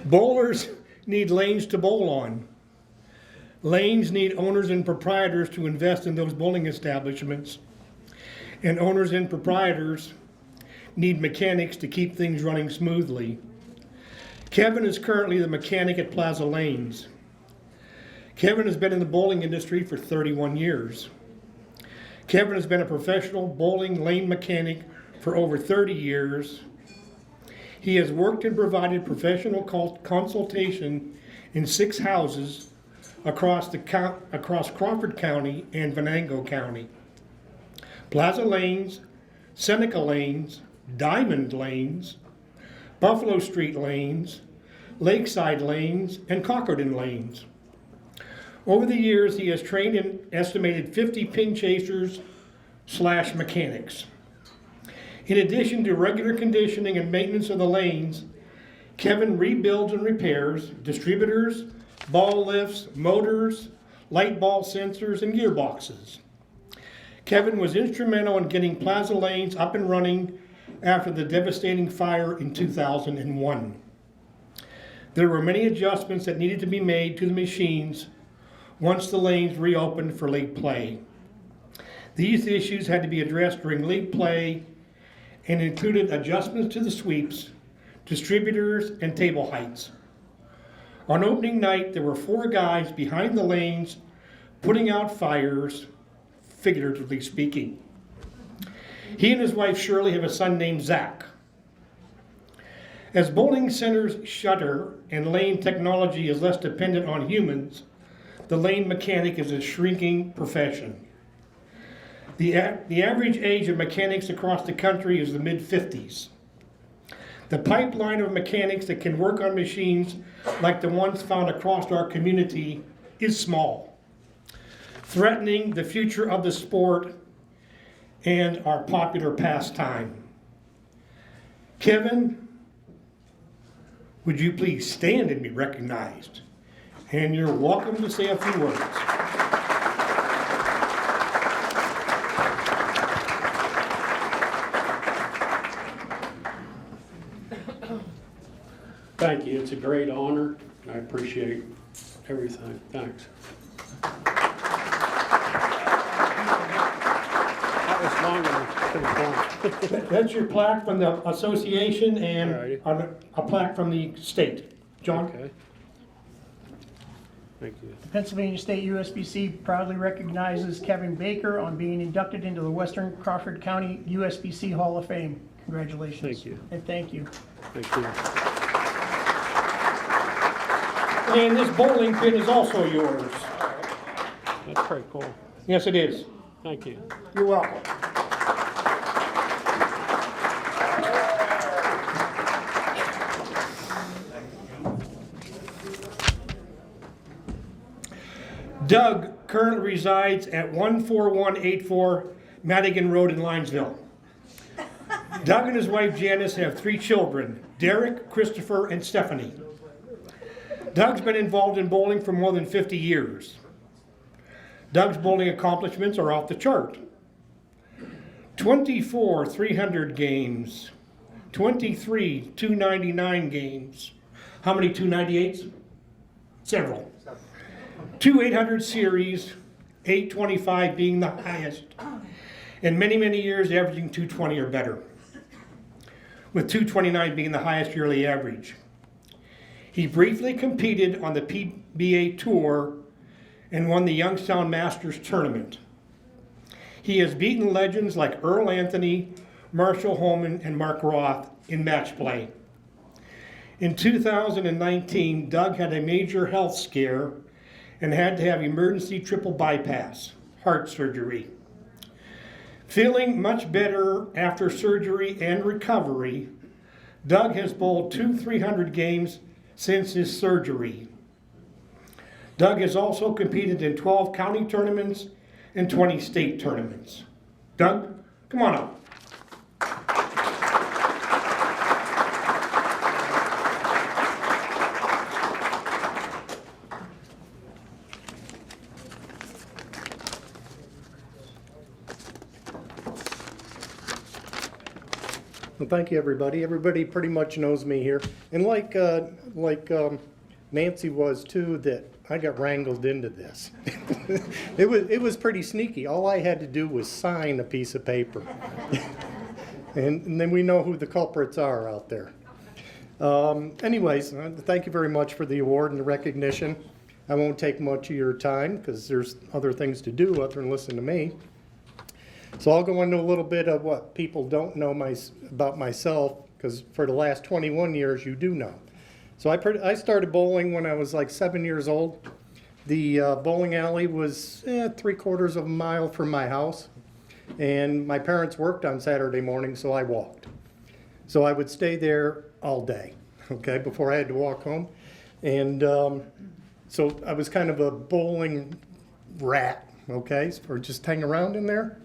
Bowlers need lanes to bowl on. Lanes need owners and proprietors to invest in those bowling establishments. And owners and proprietors need mechanics to keep things running smoothly. Kevin is currently the mechanic at Plaza Lanes. Kevin has been in the bowling industry for 31 years. Kevin has been a professional bowling lane mechanic for over 30 years. He has worked and provided professional consultation in 6 houses across Crawford County and Venango County. Plaza Lanes, Seneca Lanes, Diamond Lanes, Buffalo Street Lanes, Lakeside Lanes, and Cockerton Lanes. Over the years, he has trained an estimated 50 pin chasers / mechanics. In addition to regular conditioning and maintenance of the lanes, Kevin rebuilds and repairs distributors, ball lifts, motors, light ball sensors, and gearboxes. Kevin was instrumental in getting Plaza Lanes up and running after the devastating fire in 2001. There were many adjustments that needed to be made to the machines once the lanes reopened for league play. These issues had to be addressed during league play and included adjustments to the sweeps, distributors, and table heights. On opening night, there were 4 guys behind the lanes putting out fires, figuratively speaking. He and his wife Shirley have a son named Zach. As bowling centers shutter and lane technology is less dependent on humans, the lane mechanic is a shrinking profession. The average age of mechanics across the country is the mid-50s. The pipeline of mechanics that can work on machines like the ones found across our community is small, threatening the future of the sport and our popular pastime. Kevin, would you please stand and be recognized? And you're welcome to say a few words. Thank you. It's a great honor. I appreciate everything. Thanks. That was longer than it That's your plaque from the association and Alrighty. a plaque from the state. John? Okay. Thank you. The Pennsylvania State USBC proudly recognizes Kevin Baker on being inducted into the Western Crawford County USBC Hall of Fame. Congratulations. Thank you. And thank you. Thank you. And this bowling pin is also yours. That's pretty cool. Yes, it is. Thank you. You're welcome. Doug currently resides at 14184 Madigan Road in Linesville. Doug and his wife Janice have 3 children, Derek, Christopher, and Stephanie. Doug's been involved in bowling for more than 50 years. Doug's bowling accomplishments are off the chart. 24 300 games, 23 299 games. How many 298s? Several. 2 800 series, 825 being the highest, and many, many years averaging 220 or better, with 229 being the highest yearly average. He briefly competed on the PBA Tour and won the Youngstown Masters Tournament. He has beaten legends like Earl Anthony, Marshall Holman, and Mark Roth in match play. In 2019, Doug had a major health scare and had to have emergency triple bypass, heart surgery. Feeling much better after surgery and recovery, Doug has bowled 2 300 games since his surgery. Doug has also competed in 12 county tournaments and 20 state tournaments. Doug, come on up. Well, thank you, everybody. Everybody pretty much knows me here. And like Nancy was too, that I got wrangled into this. It was pretty sneaky. All I had to do was sign a piece of paper. and then we know who the culprits are out there. Anyways, thank you very much for the award and the recognition. I won't take much of your time because there's other things to do other than listen to me. So I'll go into a little bit of what people don't know about myself, because for the last 21 years you do know. So I started bowling when I was like 7 years old. The bowling alley was 3/4 of a mile from my house, and my parents worked on Saturday morning, so I walked. So I would stay there all day, okay, before I had to walk home. And so I was kind of a bowling rat, okay, or just hang around in there.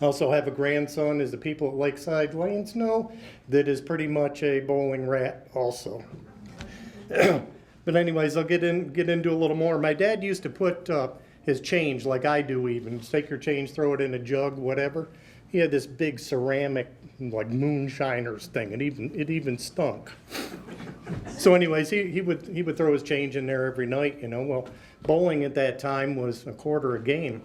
I also have a grandson, as the people at Lakeside Lanes know, that is pretty much a bowling rat also. But anyways, I'll get into a little more. My dad used to put his change, like I do even, take your change, throw it in a jug, whatever. He had this big ceramic, like moonshiners thing, and it even stunk. So anyways, he would throw his change in there every night, you know. Well, bowling at that time was $0.25 a game.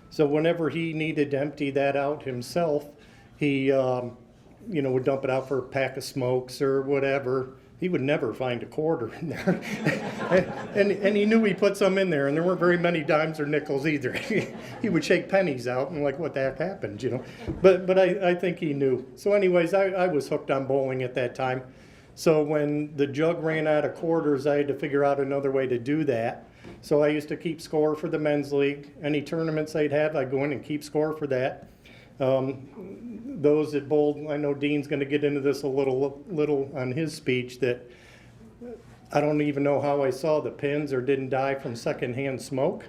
So whenever he needed to empty that out himself, he would dump it out for a pack of smokes or whatever. He would never find $0.25 in there. and he knew he put some in there, and there weren't very many dimes or nickels either. He would shake pennies out and like, what the heck happened, you know? But I think he knew. So anyways, I was hooked on bowling at that time. So when the jug ran out of quarters, I had to figure out another way to do that. So I used to keep score for the men's league. Any tournaments they'd have, I'd go in and keep score for that. Those that bowled, I know Dean's going to get into this a little on his speech, that I don't even know how I saw the pins or didn't die from secondhand smoke.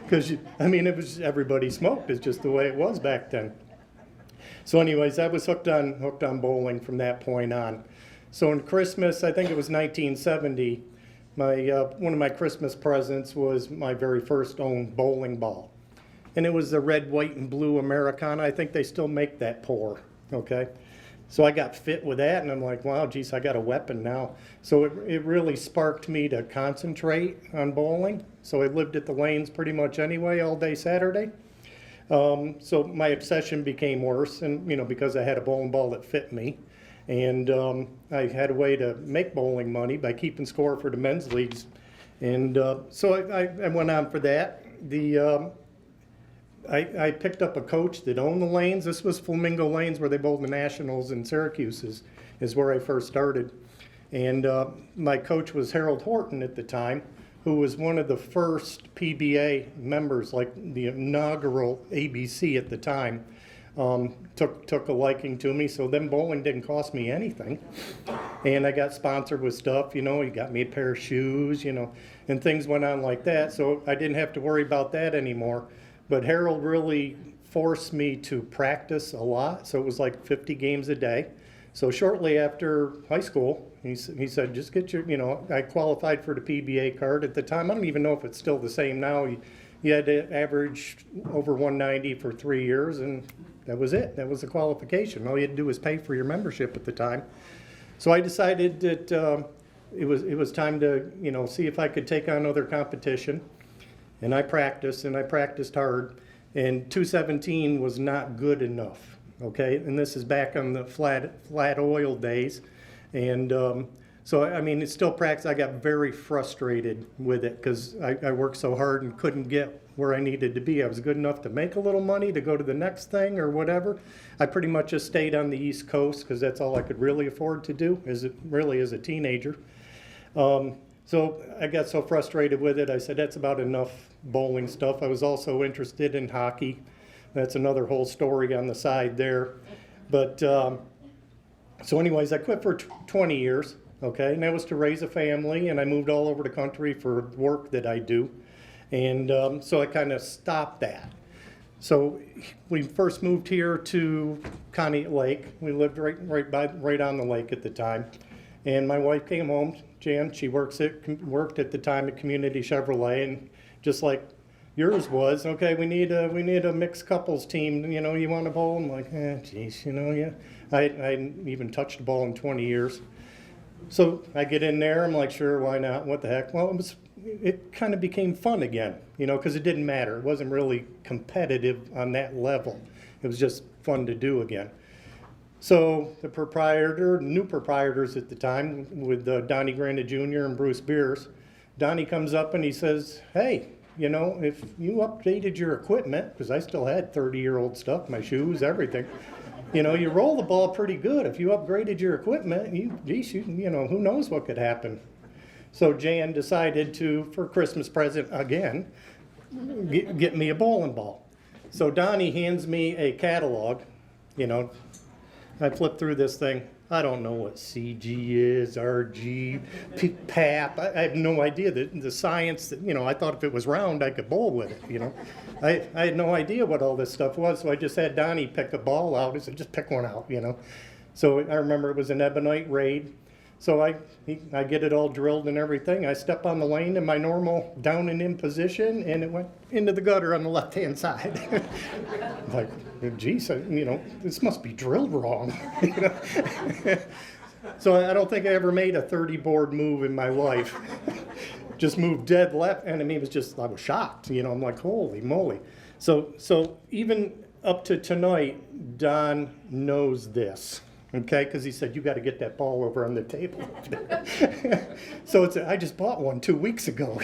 Because, I mean, it was everybody smoked. It's just the way it was back then. So anyways, I was hooked on bowling from that point on. So in Christmas, I think it was 1970, one of my Christmas presents was my very first owned bowling ball. And it was the red, white, and blue Americana. I think they still make that pour, okay? So I got fit with that, and I'm like, wow, geez, I got a weapon now. So it really sparked me to concentrate on bowling. So I lived at the lanes pretty much anyway all day Saturday. So my obsession became worse, and because I had a bowling ball that fit me. And I had a way to make bowling money by keeping score for the men's leagues. And so I went on for that. I picked up a coach that owned the lanes. This was Flamingo Lanes, where they bowled the Nationals in Syracuse, is where I first started. And my coach was Harold Horton at the time, who was one of the first PBA members, like the inaugural ABC at the time. Took a liking to me, so then bowling didn't cost me anything. And I got sponsored with stuff, he got me a pair of shoes, and things went on like that, so I didn't have to worry about that anymore. But Harold really forced me to practice a lot, so it was like 50 games a day. So shortly after high school, he said, just get your, I qualified for the PBA card at the time. I don't even know if it's still the same now. You had to average over 190 for 3 years, and that was it. That was the qualification. All you had to do was pay for your membership at the time. So I decided that it was time to, see if I could take on other competition. And I practiced hard. And 217 was not good enough, okay? And this is back on the flat oil days. And so, I mean, it's still practice. I got very frustrated with it because I worked so hard and couldn't get where I needed to be. I was good enough to make a little money to go to the next thing or whatever. I pretty much just stayed on the East Coast because that's all I could really afford to do, as a teenager. So I got so frustrated with it, I said, that's about enough bowling stuff. I was also interested in hockey. That's another whole story on the side there. But so anyways, I quit for 20 years, okay? And that was to raise a family, and I moved all over the country for work that I do. And so I kind of stopped that. So we first moved here to Conneaut Lake. We lived right on the lake at the time. And my wife came home, Jan. She worked at the time at Community Chevrolet, and just like yours was, okay, we need a mixed couples team. You want to bowl? I'm like, geez, yeah. I hadn't even touched a ball in 20 years. So I get in there. I'm like, sure, why not? What the heck? Well, it kind of became fun again, because it didn't matter. It wasn't really competitive on that level. It was just fun to do again. So the new proprietors at the time, with Donnie Granda Jr. and Bruce Beers, Donnie comes up and he says, hey, if you updated your equipment, because I still had 30-year-old stuff, my shoes, everything, you roll the ball pretty good. If you upgraded your equipment, who knows what could happen. So Jan decided to, for Christmas present again, get me a bowling ball. So Donnie hands me a catalog, I flipped through this thing. I don't know what CG is, RG, PAP. I have no idea the science that, I thought if it was round, I could bowl with it, I had no idea what all this stuff was, so I just had Donnie pick a ball out. He said, just pick one out, So I remember it was an ebonite raid. So I get it all drilled and everything. I step on the lane in my normal down and in position, and it went into the gutter on the left-hand side. Like, geez, this must be drilled wrong. So I don't think I ever made a 30-board move in my life. Just moved dead left, and it was just, I was shocked. I'm like, holy moly. So even up to tonight, Don knows this. Okay, because he said, you got to get that ball over on the table. So I just bought one 2 weeks ago,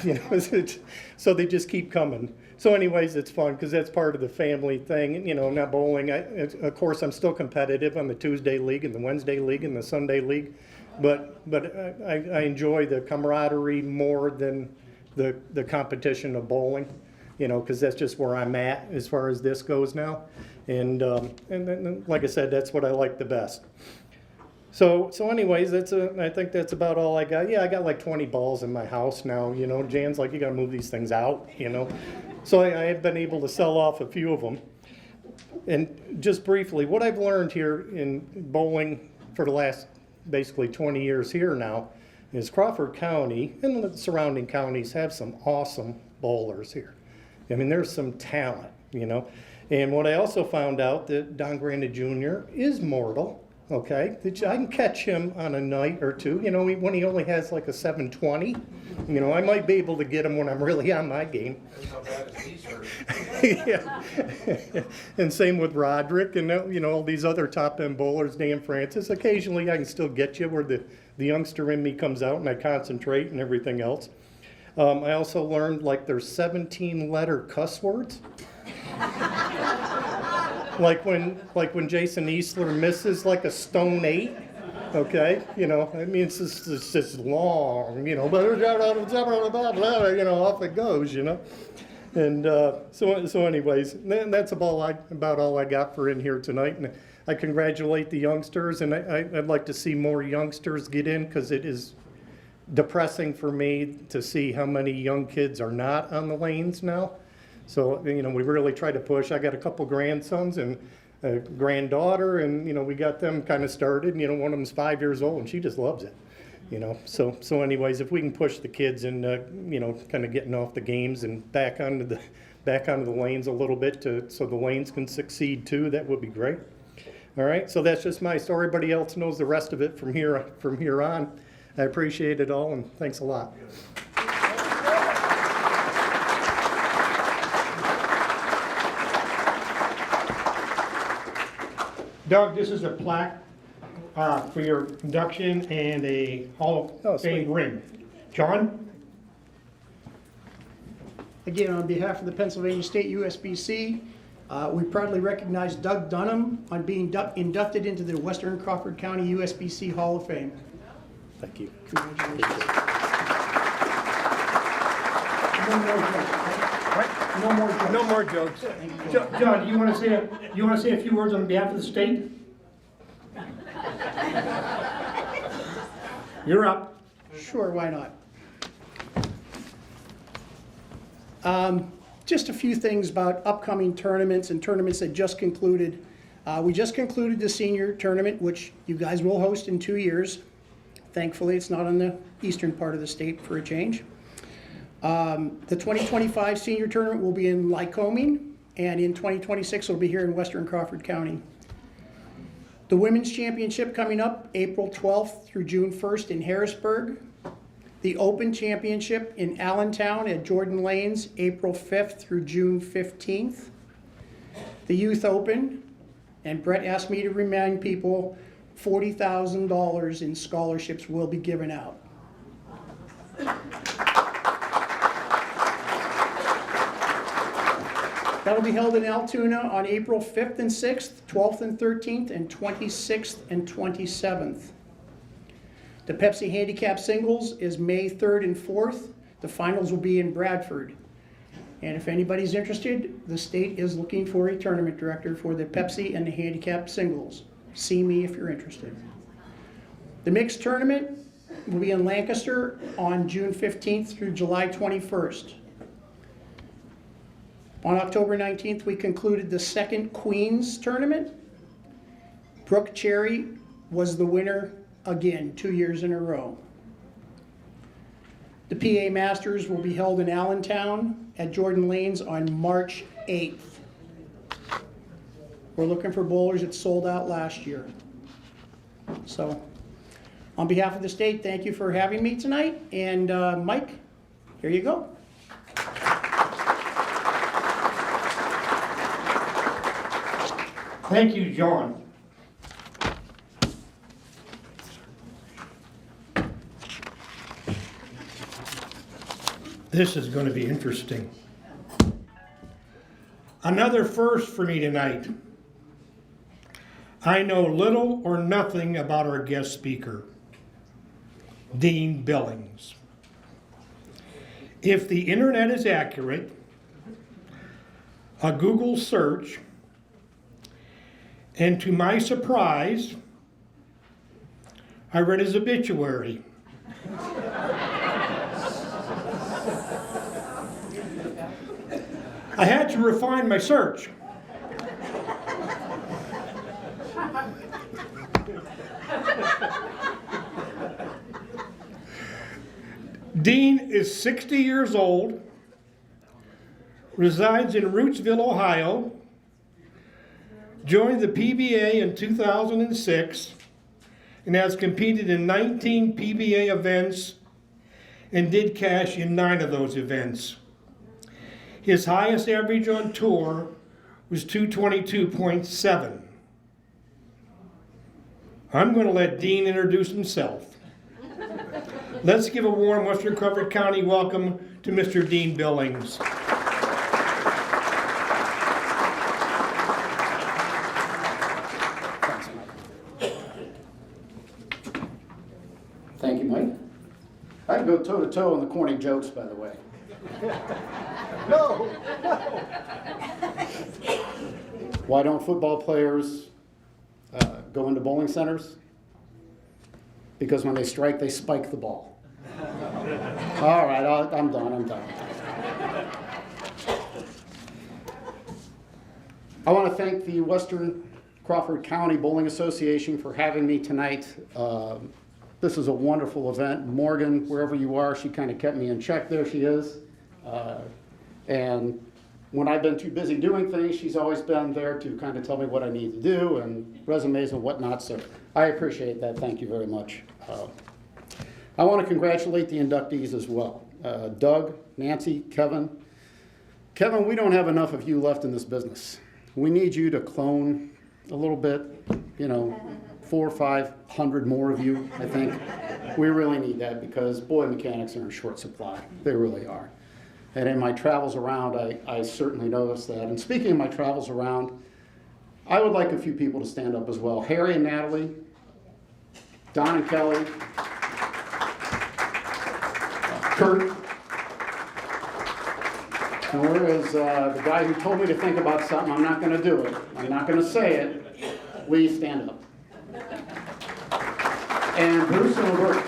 so they just keep coming. So anyways, it's fun because that's part of the family thing. Not bowling. Of course, I'm still competitive on the Tuesday league and the Wednesday league and the Sunday league. But I enjoy the camaraderie more than the competition of bowling, because that's just where I'm at as far as this goes now. And like I said, that's what I like the best. So anyways, I think that's about all I got. Yeah, I got like 20 balls in my house now, you know. Jan's like, you gotta move these things out, you know. So I have been able to sell off a few of them. And just briefly, what I've learned here in bowling for the last basically 20 years here now is Crawford County and the surrounding counties have some awesome bowlers here. I mean, there's some talent, you know. And what I also found out that Don Granda Jr. is mortal, okay? That I can catch him on a night or two, you know, when he only has like a 720. You know, I might be able to get him when I'm really on my game. Yeah. And same with Roderick and, you know, all these other top-end bowlers, Dan Francis. Occasionally I can still get you where the youngster in me comes out and I concentrate and everything else. I also learned like there's 17-letter cuss words. like when Jason Eastler misses like a stone 8, okay, you know, I mean it's just long, you know, you know, off it goes, you know, and so anyways, that's about all I got for in here tonight, and I congratulate the youngsters, and I'd like to see more youngsters get in because it is depressing for me to see how many young kids are not on the lanes now. So, you know, we really try to push. I got a couple grandsons and a granddaughter, and, you know, we got them kind of started. And, you know, one of them's 5 years old, and she just loves it, you know. So anyways, if we can push the kids and, you know, kind of getting off the games and back onto the lanes a little bit so the lanes can succeed too, that would be great. All right, so that's just my story. Everybody else knows the rest of it from here on. I appreciate it all, and thanks a lot. Doug, this is a plaque for your induction and a Hall of Fame ring. John? Again, on behalf of the Pennsylvania State USBC, we proudly recognize Doug Dunham on being inducted into the Western Crawford County USBC Hall of Fame. Thank you. Congratulations. No more jokes. John, do you want to say a few words on behalf of the state? You're up. Sure, why not? Just a few things about upcoming tournaments and tournaments that just concluded. We just concluded the senior tournament, which you guys will host in 2 years. Thankfully, it's not on the eastern part of the state for a change. The 2025 senior tournament will be in Lycoming, and in 2026 will be here in Western Crawford County. The Women's Championship coming up April 12th through June 1st in Harrisburg. The Open Championship in Allentown at Jordan Lanes, April 5th through June 15th. The Youth Open, and Brett asked me to remind people, $40,000 in scholarships will be given out. That'll be held in Altoona on April 5th and 6th, 12th and 13th, and 26th and 27th. The Pepsi Handicap Singles is May 3rd and 4th. The finals will be in Bradford. And if anybody's interested, the state is looking for a tournament director for the Pepsi and the Handicap Singles. See me if you're interested. The mixed tournament will be in Lancaster on June 15th through July 21st. On October 19th, we concluded the second Queens tournament. Brooke Cherry was the winner again, 2 years in a row. The PA Masters will be held in Allentown at Jordan Lanes on March 8th. We're looking for bowlers that sold out last year. So, on behalf of the state, thank you for having me tonight. And Mike, here you go. Thank you, John. This is going to be interesting. Another first for me tonight. I know little or nothing about our guest speaker, Dean Billings. If the internet is accurate, a Google search, and to my surprise, I read his obituary. I had to refine my search. Dean is 60 years old, resides in Rootsville, Ohio, joined the PBA in 2006, and has competed in 19 PBA events and did cash in 9 of those events. His highest average on tour was 222.7. I'm going to let Dean introduce himself. Let's give a warm Western Crawford County welcome to Mr. Dean Billings. Thank you, Mike. I go toe-to-toe on the corny jokes, by the way. No. Why don't football players go into bowling centers? Because when they strike, they spike the ball. All right, I'm done. I want to thank the Western Crawford County Bowling Association for having me tonight. This is a wonderful event. Morgan, wherever you are, she kind of kept me in check. There she is. And when I've been too busy doing things, she's always been there to kind of tell me what I need to do and resumes and whatnot. So I appreciate that. Thank you very much. I want to congratulate the inductees as well. Doug, Nancy, Kevin. Kevin, we don't have enough of you left in this business. We need you to clone a little bit, 400 or 500 more of you, I think. We really need that because boy mechanics are in short supply. They really are. And in my travels around, I certainly noticed that. And speaking of my travels around, I would like a few people to stand up as well. Harry and Natalie, Don and Kelly, Kurt, and where is the guy who told me to think about something? I'm not going to do it. I'm not going to say it. Please stand up. And Bruce and Roberta.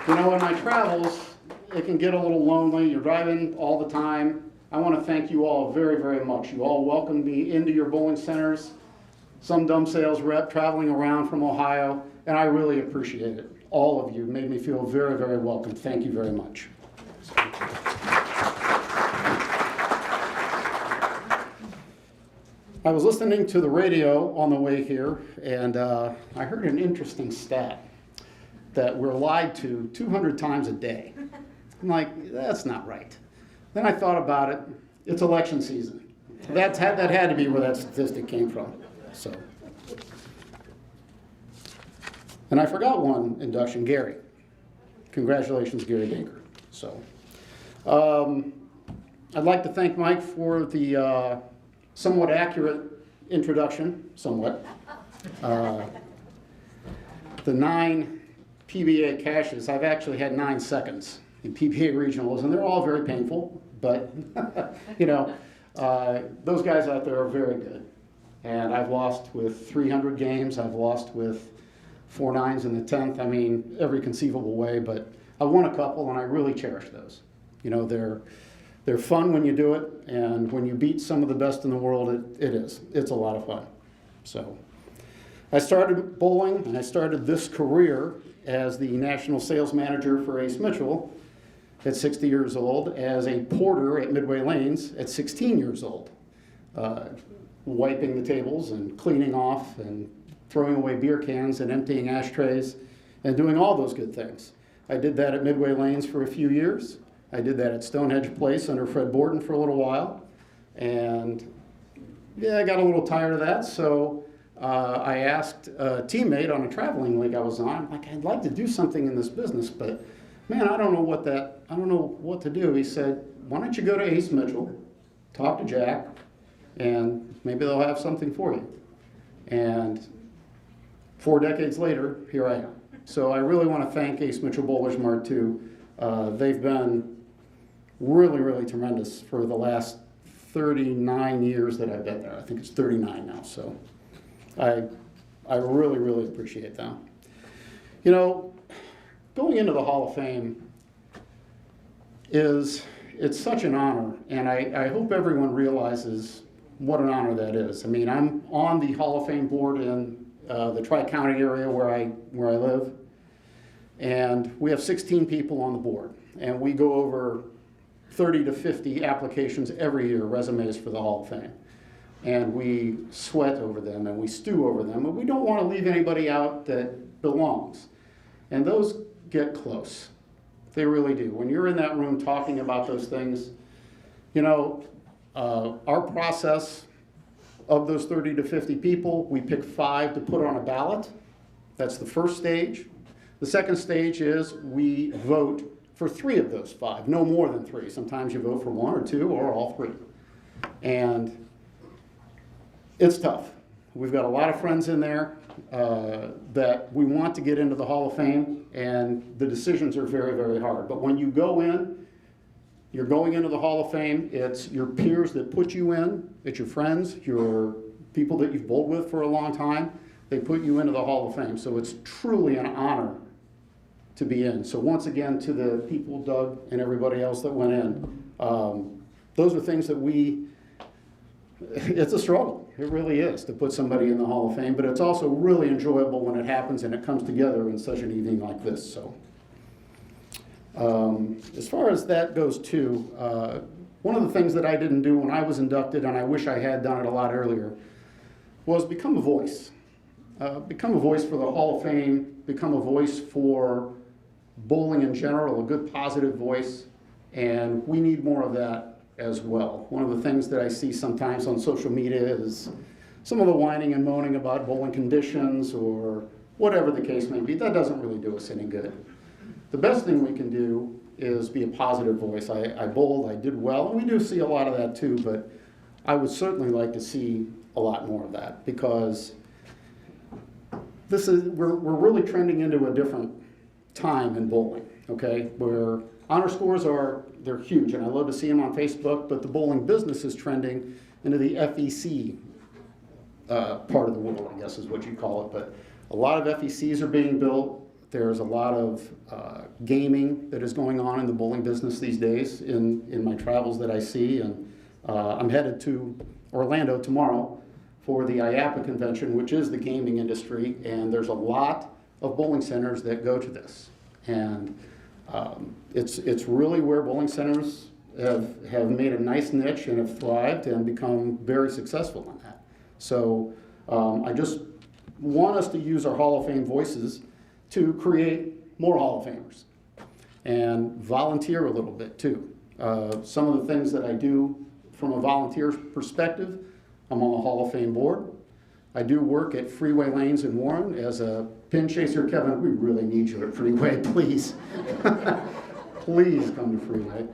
In my travels, it can get a little lonely. You're driving all the time. I want to thank you all very, very much. You all welcomed me into your bowling centers. Some dumb sales rep traveling around from Ohio, and I really appreciate it. All of you made me feel very, very welcome. Thank you very much. I was listening to the radio on the way here, and I heard an interesting stat that we're lied to 200 times a day. I'm like, that's not right. Then I thought about it. It's election season. That had to be where that statistic came from. So, and I forgot one induction, Gary. Congratulations, Gary Baker. So, I'd like to thank Mike for the somewhat accurate introduction, somewhat. The 9 PBA caches, I've actually had 9 seconds in PBA regionals, and they're all very painful, but those guys out there are very good. And I've lost with 300 games, I've lost with 4 9s in the 10th, I mean, every conceivable way, but I've won a couple, and I really cherish those. They're fun when you do it, and when you beat some of the best in the world, it's a lot of fun. So, I started bowling, and I started this career as the national sales manager for Ace Mitchell at 60 years old, as a porter at Midway Lanes at 16 years old, wiping the tables and cleaning off and throwing away beer cans and emptying ashtrays and doing all those good things. I did that at Midway Lanes for a few years. I did that at Stonehenge Place under Fred Borden for a little while. And yeah, I got a little tired of that, so I asked a teammate on a traveling league I was on, I'm like, I'd like to do something in this business, but man, I don't know what to do. He said, why don't you go to Ace Mitchell, talk to Jack, and maybe they'll have something for you. And 4 decades later, here I am. So I really want to thank Ace Mitchell Bowlers Mart too. They've been really, really tremendous for the last 39 years that I've been there. I think it's 39 now. So I I really, really appreciate them. You know, going into the Hall of Fame it's such an honor, and I hope everyone realizes what an honor that is. I mean, I'm on the Hall of Fame board in the Tri-County area where I live, and we have 16 people on the board, and we go over 30 to 50 applications every year, resumes for the Hall of Fame. And we sweat over them and we stew over them, and we don't want to leave anybody out that belongs. And those get close. They really do. When you're in that room talking about those things, you know, our process of those 30 to 50 people, we pick 5 to put on a ballot. That's the first stage. The second stage is we vote for 3 of those 5, no more than 3. Sometimes you vote for 1 or 2 or all 3. And it's tough. We've got a lot of friends in there that we want to get into the Hall of Fame, and the decisions are very, very hard. But when you go in, you're going into the Hall of Fame. It's your peers that put you in. It's your friends, your people that you've bowled with for a long time. They put you into the Hall of Fame. So it's truly an honor to be in. So once again, to the people, Doug and everybody else that went in, those are things that it's a struggle. It really is to put somebody in the Hall of Fame, but it's also really enjoyable when it happens and it comes together in such an evening like this. So as far as that goes too, one of the things that I didn't do when I was inducted, and I wish I had done it a lot earlier, was become a voice. Become a voice for the Hall of Fame, become a voice for bowling in general, a good positive voice, and we need more of that as well. One of the things that I see sometimes on social media is some of the whining and moaning about bowling conditions or whatever the case may be. That doesn't really do us any good. The best thing we can do is be a positive voice. I bowled, I did well, and we do see a lot of that too, but I would certainly like to see a lot more of that, because we're really trending into a different time in bowling, okay? Where honor scores they're huge, and I love to see them on Facebook, but the bowling business is trending into the FEC part of the world, I guess is what you call it. But a lot of FECs are being built. There's a lot of gaming that is going on in the bowling business these days in my travels that I see, and I'm headed to Orlando tomorrow for the IAPA convention, which is the gaming industry, and there's a lot of bowling centers that go to this. And it's really where bowling centers have made a nice niche and have thrived and become very successful in that. So I just want us to use our Hall of Fame voices to create more Hall of Famers and volunteer a little bit too. Some of the things that I do from a volunteer perspective, I'm on the Hall of Fame board. I do work at Freeway Lanes in Warren as a pin chaser. Kevin, we really need you at Freeway, please. Please come to Freeway.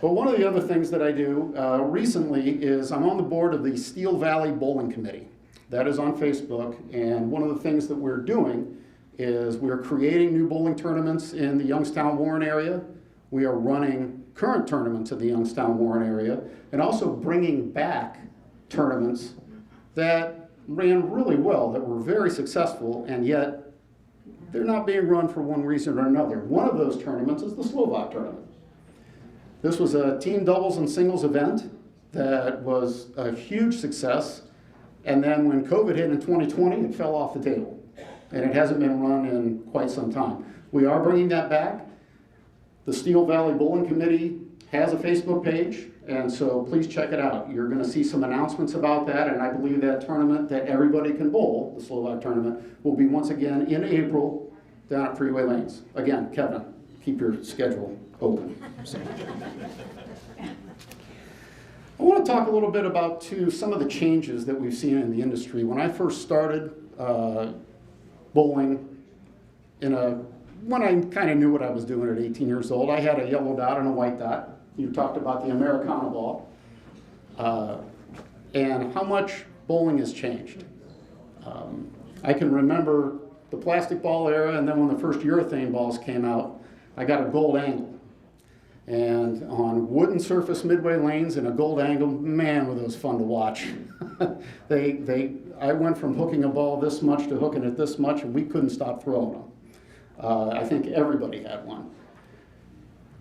But one of the other things that I do recently is I'm on the board of the Steel Valley Bowling Committee. That is on Facebook, and one of the things that we're doing is we're creating new bowling tournaments in the Youngstown-Warren area. We are running current tournaments in the Youngstown-Warren area, and also bringing back tournaments that ran really well, that were very successful, and yet they're not being run for one reason or another. One of those tournaments is the Slovak tournament. This was a team doubles and singles event that was a huge success, and then when COVID hit in 2020, it fell off the table, and it hasn't been run in quite some time. We are bringing that back. The Steel Valley Bowling Committee has a Facebook page, and so please check it out. You're going to see some announcements about that, and I believe that tournament that everybody can bowl, the Slovak tournament, will be once again in April down at Freeway Lanes. Again, Kevin, keep your schedule open. So. I want to talk a little bit about, too, some of the changes that we've seen in the industry. When I first started bowling, when I kind of knew what I was doing at 18 years old, I had a yellow dot and a white dot. You talked about the Americana ball and how much bowling has changed. I can remember the plastic ball era, and then when the first urethane balls came out, I got a gold angle. And on wooden surface midway lanes and a gold angle, man, were those fun to watch. I went from hooking a ball this much to hooking it this much, and we couldn't stop throwing them. I think everybody had one.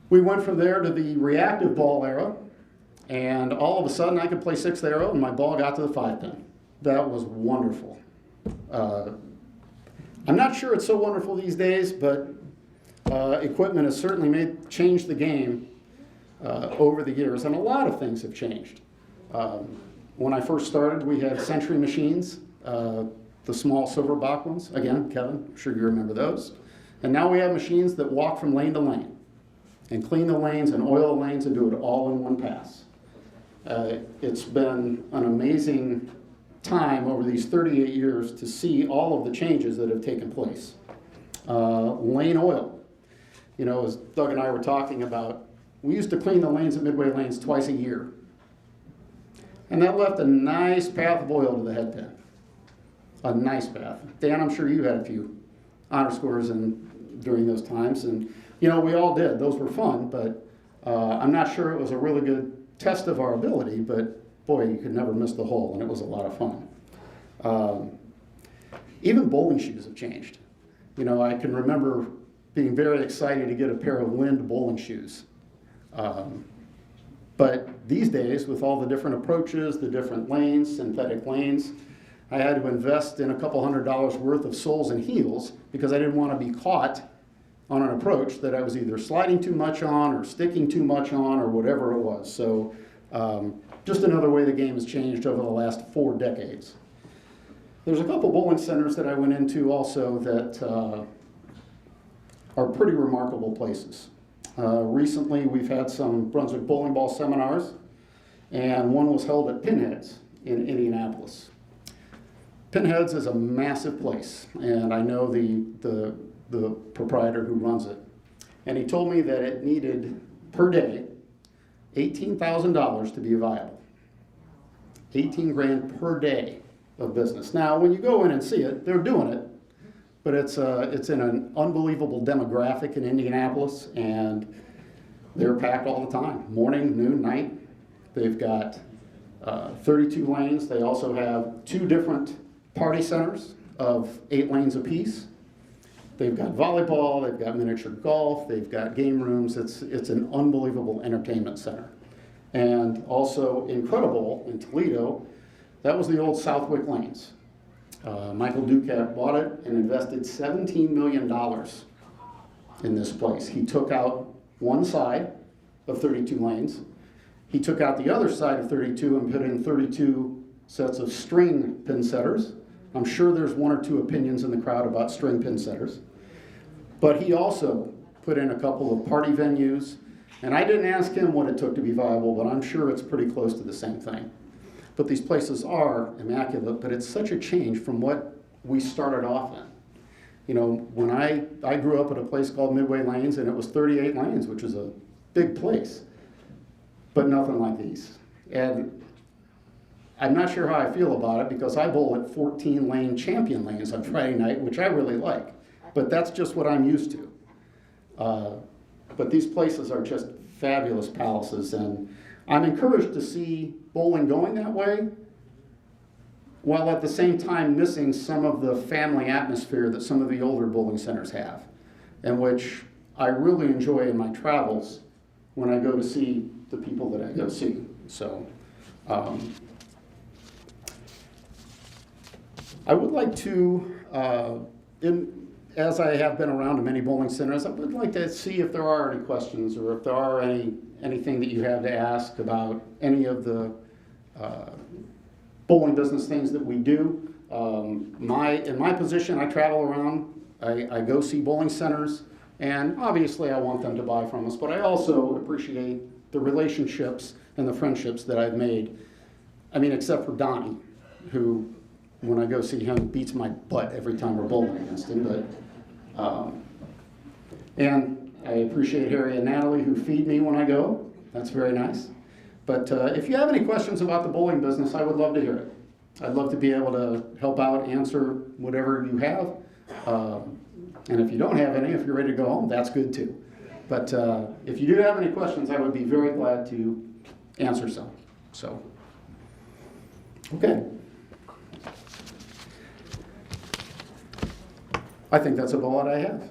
We went from there to the reactive ball era, and all of a sudden I could play 6th arrow and my ball got to the 5-pin. That was wonderful. I'm not sure it's so wonderful these days, but equipment has certainly changed the game over the years, and a lot of things have changed. When I first started, we had Century machines, the small silver box ones. Again, Kevin, I'm sure you remember those. And now we have machines that walk from lane to lane and clean the lanes and oil the lanes and do it all in one pass. It's been an amazing time over these 38 years to see all of the changes that have taken place. Lane oil. You know, as Doug and I were talking about, we used to clean the lanes at Midway Lanes twice a year. And that left a nice path of oil to the head pin. A nice path. Dan, I'm sure you had a few honor scores during those times. And, you know, we all did. Those were fun, but I'm not sure it was a really good test of our ability, but boy, you could never miss the hole, and it was a lot of fun. Even bowling shoes have changed. You know, I can remember being very excited to get a pair of Lind bowling shoes. But these days, with all the different approaches, the different lanes, synthetic lanes, I had to invest in a couple $100 worth of soles and heels because I didn't want to be caught on an approach that I was either sliding too much on or sticking too much on or whatever it was. So just another way the game has changed over the last 4 decades. There's a couple bowling centers that I went into also that are pretty remarkable places. Recently, we've had some Brunswick bowling ball seminars, and one was held at Pinheads in Indianapolis. Pinheads is a massive place, and I know the proprietor who runs it. And he told me that it needed, per day, $18,000 to be viable. 18 grand per day of business. Now, when you go in and see it, they're doing it, but it's in an unbelievable demographic in Indianapolis, and they're packed all the time, morning, noon, night. They've got 32 lanes. They also have 2 different party centers of 8 lanes apiece. They've got volleyball, they've got miniature golf, they've got game rooms. It's an unbelievable entertainment center. And also incredible in Toledo, that was the old Southwick Lanes. Michael Ducat bought it and invested $17 million in this place. He took out one side of 32 lanes. He took out the other side of 32 and put in 32 sets of string pin setters. I'm sure there's 1 or 2 opinions in the crowd about string pin setters. But he also put in a couple of party venues, and I didn't ask him what it took to be viable, but I'm sure it's pretty close to the same thing. But these places are immaculate, but it's such a change from what we started off in. You know, when I grew up at a place called Midway Lanes, and it was 38 lanes, which is a big place, but nothing like these. And I'm not sure how I feel about it because I bowl at 14 lane champion lanes on Friday night, which I really like, but that's just what I'm used to. But these places are just fabulous palaces, and I'm encouraged to see bowling going that way, while at the same time missing some of the family atmosphere that some of the older bowling centers have, and which I really enjoy in my travels when I go to see the people that I go see. So I would like to, as I have been around to many bowling centers, I would like to see if there are any questions or if there are anything that you have to ask about any of the bowling business things that we do. In my position, I travel around, I go see bowling centers, and obviously I want them to buy from us, but I also appreciate the relationships and the friendships that I've made. I mean, except for Donnie, who, when I go see him, beats my butt every time we're bowling against him. But and I appreciate Harry and Natalie who feed me when I go. That's very nice. But if you have any questions about the bowling business, I would love to hear it. I'd love to be able to help out, answer whatever you have. And if you don't have any, if you're ready to go home, that's good too. But if you do have any questions, I would be very glad to answer some. So Okay. I think that's about all I have.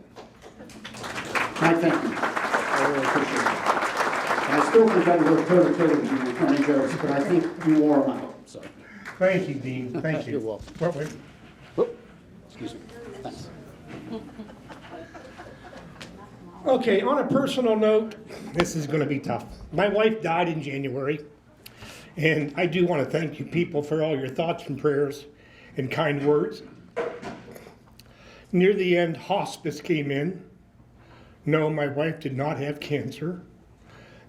Mike, thank you. I really appreciate it. And I still think I can go toe-to-toe with you on funny jokes, but I think you wore them out, so. Thank you, Dean. Thank you. You're welcome. Wait. Whoop. Excuse me. Thanks. Okay, on a personal note, this is going to be tough. My wife died in January, and I do want to thank you people for all your thoughts and prayers and kind words. Near the end, hospice came in. No, my wife did not have cancer.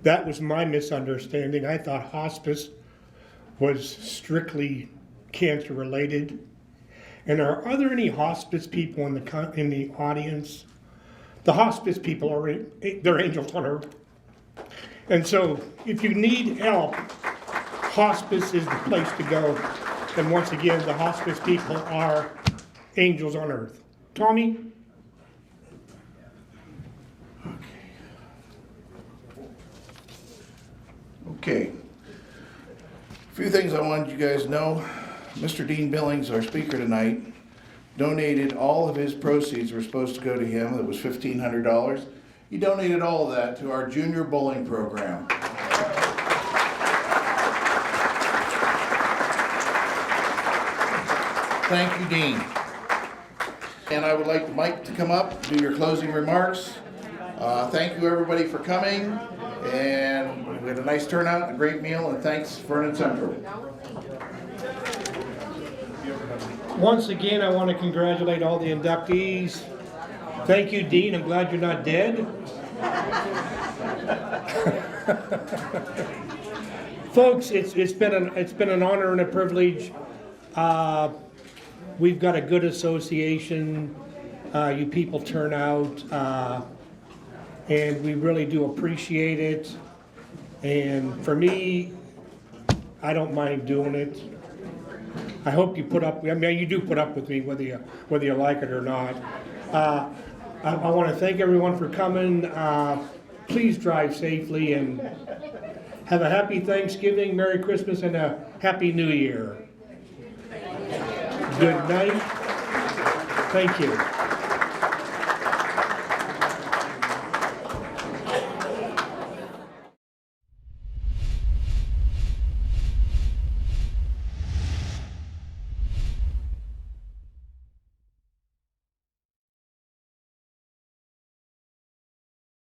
That was my misunderstanding. I thought hospice was strictly cancer related. And are there any hospice people in the audience? The hospice people they're angels on earth. And so if you need help, hospice is the place to go. And once again, the hospice people are angels on earth. Tommy? Okay. A few things I wanted you guys to know. Mr. Dean Billings, our speaker tonight, donated all of his proceeds were supposed to go to him. That was $1,500. He donated all of that to our junior bowling program. Thank you, Dean. And I would like Mike to come up, do your closing remarks. Thank you, everybody, for coming. And we had a nice turnout, a great meal, and thanks, Vernon Central. Once again, I want to congratulate all the inductees. Thank you, Dean. I'm glad you're not dead. Folks, it's been an honor and a privilege. We've got a good association. You people turn out, and we really do appreciate it. And for me, I don't mind doing it. I hope you put up. I mean, you do put up with me, whether you like it or not. I want to thank everyone for coming. Please drive safely and have a happy Thanksgiving, Merry Christmas, and a Happy New Year. Good night. Thank you.